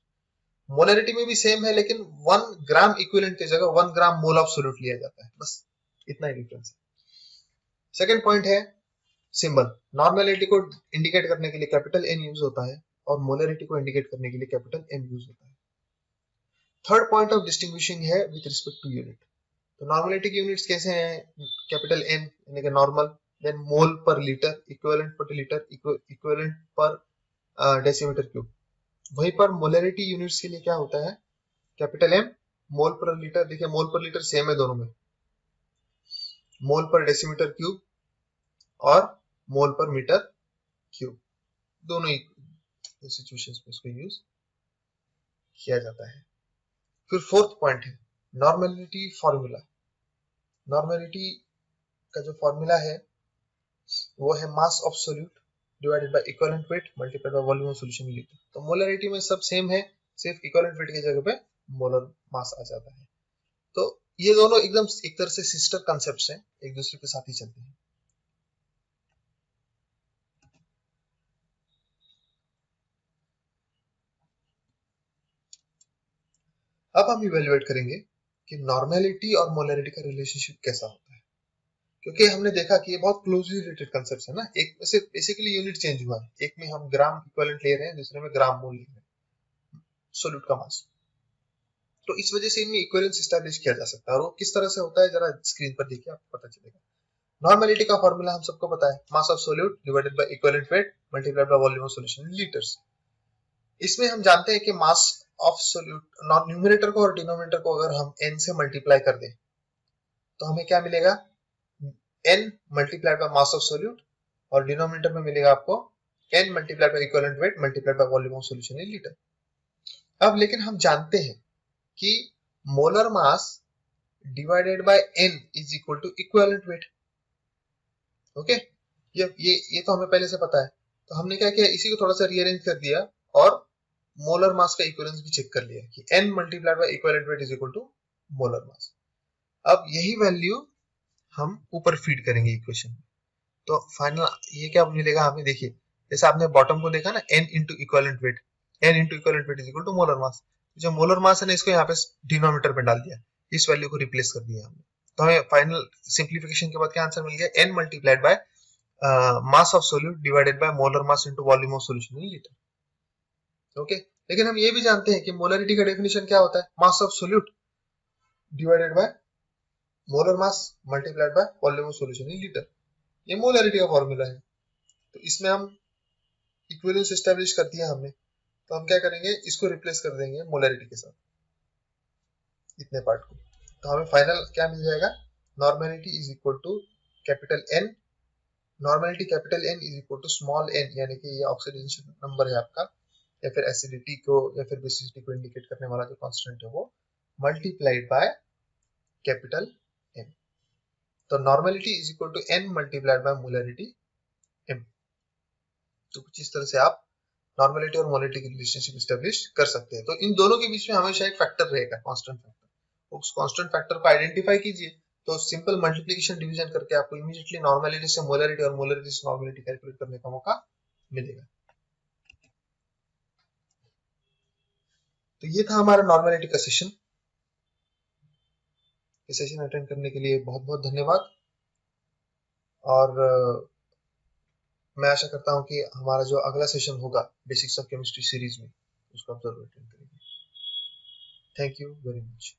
Molarity में भी सेम है, लेकिन 1 ग्राम इक्विवेलेंट की जगह 1 ग्राम मोल ऑफ सोल्यूट लिया जाता है, बस इतना ही डिफरेंस है। सेकंड पॉइंट है सिंबल। नॉर्मेलिटी को इंडिकेट करने के लिए कैपिटल N यूज होता है, और मोलरिटी को इंडिकेट करने के लिए कैपिटल M यूज होता है। थर्ड पॉइंट ऑफ डिस्टिंग्विशिंग है विद रिस्पेक्ट टू यूनिट। तो नॉर्मेलिटी की यूनिट्स कैसे हैं, कैपिटल N यानी कि नॉर्मल, देन मोल पर लीटर, इक्विवेलेंट पर लीटर, इक्विवेलेंट पर डेसीमीटर क्यूब। वहीं पर मोलरिटी यूनिट्स के लिए क्या होता है, कैपिटल M, मोल पर लीटर, देखिए मोल पर लीटर सेम है दोनों में, मोल पर डेसीमीटर क्यूब और मोल पर मीटर क्यूब, दोनों ही सिचुएशंस में इसको यूज किया जाता है। फिर फोर्थ पॉइंट है नॉर्मेलिटी फॉर्मूला। नॉर्मेलिटी का जो फॉर्मूला है वो है मास of solute divided by equivalent weight multiplied by volume of solution in litre. तो मोलरिटी में सब सेम है, सिर्फ इक्विवेलेंट वेट की जगह पे मोलर मास आ जाता है। तो ये दोनों एकदम एक तरह से सिस्टर कॉन्सेप्ट्स हैं, एक दूसरे के साथ ही चलते हैं। अब हम इवेल्युएट करेंगे कि नॉर्मेलिटी और मोलरिटी का रिलेशनशिप कैसा होता है, क्योंकि हमने देखा कि ये बहुत क्लोजली रिलेटेड कॉन्सेप्ट्स है ना। एक में से बेसिकली यूनिट चेंज हुआ है, एक में हम ग्राम इक्विवेलेंट ले रहे हैं, दूसरे में ग्राम मोल ले रहे हैं सोल्यूट का मास। तो इस वजह से इनमें इक्विवेलेंस एस्टैब्लिश किया जा सकता है, और वो किस तरह से होता है जरा स्क्रीन पर देखिए, आपको पता चलेगा। नॉर्मेलिटी का फॉर्मूला हम सबको पता है, मास of solute divided by equivalent weight multiplied by volume of solution in litres. इसमें हम जानते हैं कि मास ऑफ सोल्यूट, न्यूमरेटर को और डिनोमिनेटर को अगर हम n से मल्टीप्लाई कर दें तो हमें क्या मिलेगा, n multiplied by mass of solute, और डिनोमिनेटर में मिलेगा आपको n multiplied by equivalent weight multiplied by volume of solution in litre. अब लेकिन हम जानते हैं कि molar mass divided by n is equal to equivalent weight. Okay, ये तो हमें पहले से पता है। तो हमने क्या किया, इसी को थोड़ा सा रीअरेंज कर दिया और मोलर मास का इक्विवेलेंस भी चेक कर लिया कि n multiplied by equivalent weight is equal to molar mass. अब यही वैल्यू हम ऊपर फीड करेंगे इक्वेशन में, तो फाइनल ये क्या मिलेगा हमें, देखिए जैसे आपने बॉटम को देखा ना, n into equivalent weight, n into equivalent weight is equal to molar mass. जो मोलर मास है ना, इसको यहाँ पे डिनोमिनेटर पे डाल दिया, इस वैल्यू को रिप्लेस कर दिया हमने, तो हमें फाइनल सिंप्लीफिकेशन के बाद क्या आंसर मिल गया, n multiplied by mass of solute divided by molar mass into volume of solution in litre. Okay, लेकिन हम ये भी जानते हैं कि मोलरिटी का डेफिनेशन क्या होता है, मास of solute divided by molar mass multiplied by volume of solution in litre. ये मोलरिटी का फॉर्मूला है। तो इसमें हम इक्विवेलेंस एस्टैब्लिश कर दिया हमने, तो हम क्या करेंगे, इसको रिप्लेस कर देंगे मोलरिटी के साथ, इतने पार्ट को। तो हमें फाइनल क्या मिल जाएगा, normality is equal to capital N, normality capital N is equal to small n, यानी कि ये ऑक्सीडेशन नंबर है आपका, या फिर एसिडिटी को या फिर बेसिसिटी को इंडिकेट करने वाला जो कांस्टेंट है वो, मल्टीप्लाइड बाय कैपिटल N। तो नॉर्मेलिटी is equal to n multiplied by molarity m। तो कुछ इस तरह से आप नॉर्मेलिटी और मोलरिटी की रिलेशनशिप स्टेब्लिश कर सकते हैं। तो इन दोनों के बीच में हमेशा एक फैक्टर रहेगा, कांस्टेंट फैक्टर। उस कांस्टेंट फैक्टर को आइडेंटिफाई कीजिए, तो सिंपल मल्टीप्लिकेशन डिवीजन करके आपको इमीडिएटली नॉर्मेलिटी से मोलरिटी और मोलरिटी से नॉर्मेलिटी कैलकुलेट करने का मौका मिलेगा। तो ये था हमारा नॉर्मेलिटी का सेशन। इस सेशन अटेंड करने के लिए बहुत बहुत धन्यवाद। और मैं आशा करता हूँ कि हमारा जो अगला सेशन होगा बेसिक्स ऑफ केमिस्ट्री सीरीज में, उसको आप जरूर अटेंड करेंगे। Thank you very much.